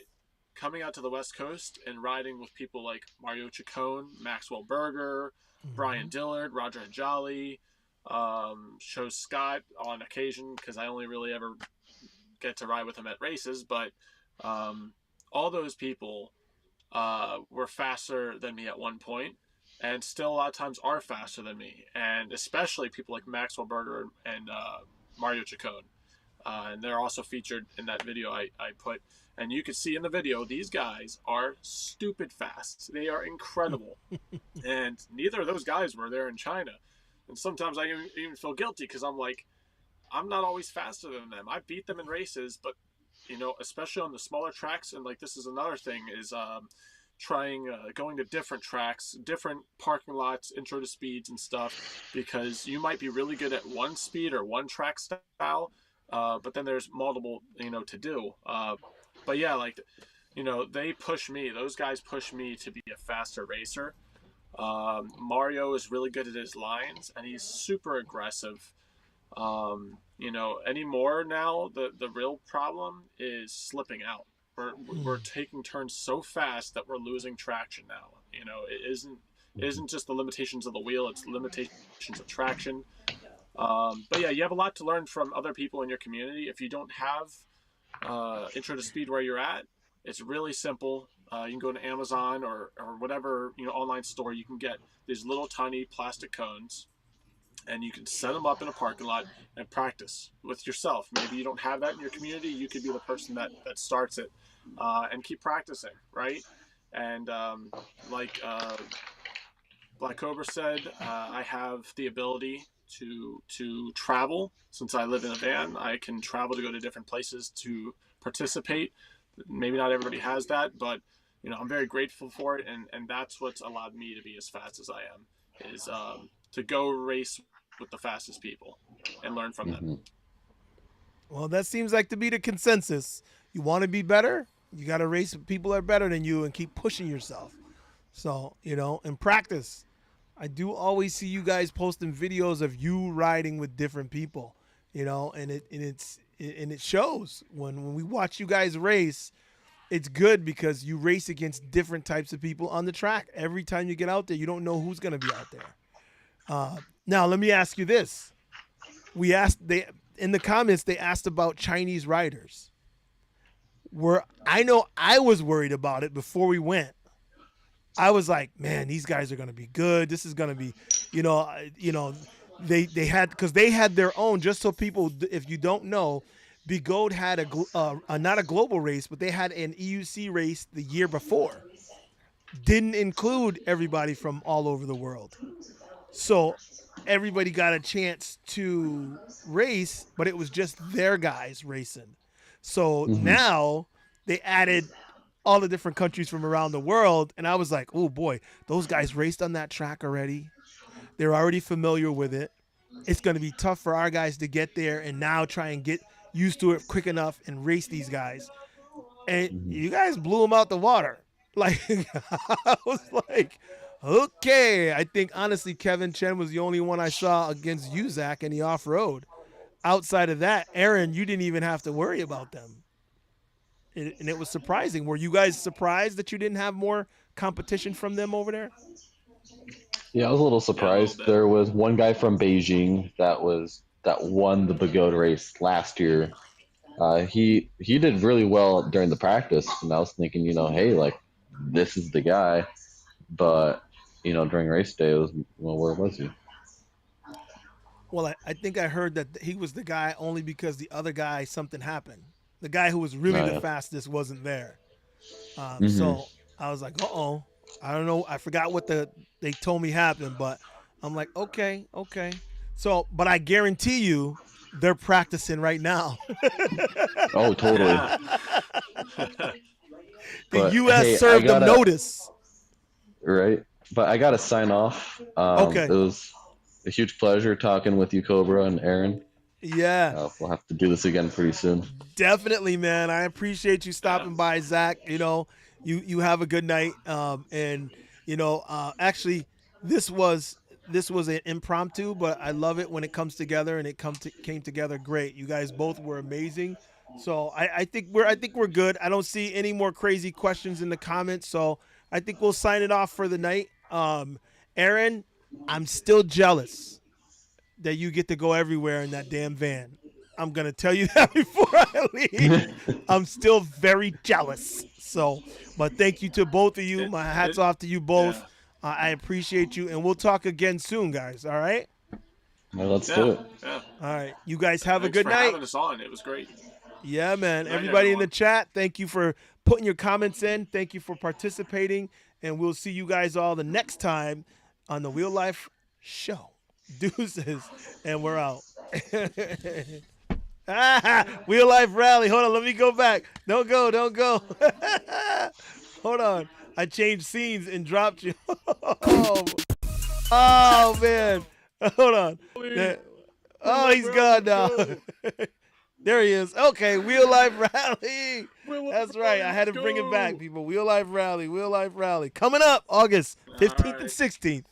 coming out to the West Coast and riding with people like Mario Ciccone, Maxwell Berger, Brian Dillard, Roger Jolly, Show Scott on occasion, because I only really ever get to ride with him at races. But all those people were faster than me at one point, and still a lot of times are faster than me, and especially people like Maxwell Berger and Mario Ciccone. And they're also featured in that video I put. And you can see in the video, these guys are stupid fast. They are incredible. And neither of those guys were there in China. And sometimes I even feel guilty, because I'm like, I'm not always faster than them. I beat them in races, but especially on the smaller tracks, and like this is another thing is trying going to different tracks, different parking lots, intro to speeds and stuff, because you might be really good at one speed or one track style, but then there's multiple to do. But yeah, like they push me. Those guys push me to be a faster racer. Mario is really good at his lines, and he's super aggressive. Anymore now, the real problem is slipping out. We're taking turns so fast that we're losing traction now. It isn't just the limitations of the wheel; it's limitations of traction. But yeah, you have a lot to learn from other people in your community. If you don't have intro to speed where you're at, it's really simple. You can go to Amazon or whatever online store. You can get these little tiny plastic cones, and you can set them up in a parking lot and practice with yourself. Maybe you don't have that in your community. You could be the person that starts it, and keep practicing, right? And like Black Cobra said, I have the ability to travel. Since I live in a van, I can travel to go to different places to participate. Maybe not everybody has that, but I'm very grateful for it, and that's what's allowed me to be as fast as I am, is to go race with the fastest people and learn from them. Well, that seems like to be the consensus. You want to be better, you got to race with people that are better than you and keep pushing yourself. So, in practice, I do always see you guys posting videos of you riding with different people, and it shows when we watch you guys race. It's good because you race against different types of people on the track. Every time you get out there, you don't know who's going to be out there. Now, let me ask you this. In the comments, they asked about Chinese riders. I know I was worried about it before we went. I was like, man, these guys are going to be good. This is going to be, they had, because they had their own, just so people, if you don't know, Begode had not a global race, but they had an EUC race the year before. Didn't include everybody from all over the world. So everybody got a chance to race, but it was just their guys racing. So now they added all the different countries from around the world, and I was like, oh boy, those guys raced on that track already. They're already familiar with it. It's going to be tough for our guys to get there and now try and get used to it quick enough and race these guys. And you guys blew them out the water. Like, I was like, okay. I think, honestly, Kevin Chen was the only one I saw against you, Zach, in the off-road. Outside of that, Aaron, you didn't even have to worry about them. And it was surprising. Were you guys surprised that you didn't have more competition from them over there? Yeah, I was a little surprised. Yeah, There was one guy from Beijing that won the Begode race last year. He did really well during the practice, and I was thinking, hey, like, this is the guy. But during race day, it was, well, where was he? Well, I think I heard that he was the guy only because the other guy, something happened. The guy who was really the fastest wasn't there. So I was like, uh-oh. I don't know. I forgot what they told me happened, but I'm like, okay. So, but I guarantee you they're practicing right now. Oh, totally. The U.S. served them notice. Right. But I got to sign off. Okay. It was a huge pleasure talking with you, Cobra and Aaron. Yeah. We'll have to do this again pretty soon. Definitely, man. I appreciate you stopping by, Zach. You have a good night. Actually, this was an impromptu, but I love it when it comes together, and it came together great. You guys both were amazing. So I think we're good. I don't see any more crazy questions in the comments, so I think we'll sign it off for the night. Aaron, I'm still jealous that you get to go everywhere in that damn van. I'm going to tell you that before I leave. I'm still very jealous. So, but thank you to both of you. My hat's off to you both. Yeah. I appreciate you, and we'll talk again soon, guys. All right? Well, let's do it. Yeah. All right. You guys have Thanks a good for night. having us on. It was great. Yeah, man. Good night, Everybody everyone. in the chat, thank you for putting your comments in. Thank you for participating, and we'll see you guys all the next time on the Wheel Life Show. Deuces, and we're out. Wheel Life Rally. Hold on, let me go back. Don't go. Hold on. I changed scenes and dropped you. Oh man. Hold on. Oh, he's gone now. There he is. Okay, Wheel Life Rally. That's right. I had to bring it back, people. Wheel Life Rally. Coming up August 15th and 16th.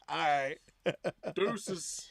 All right. Deuces.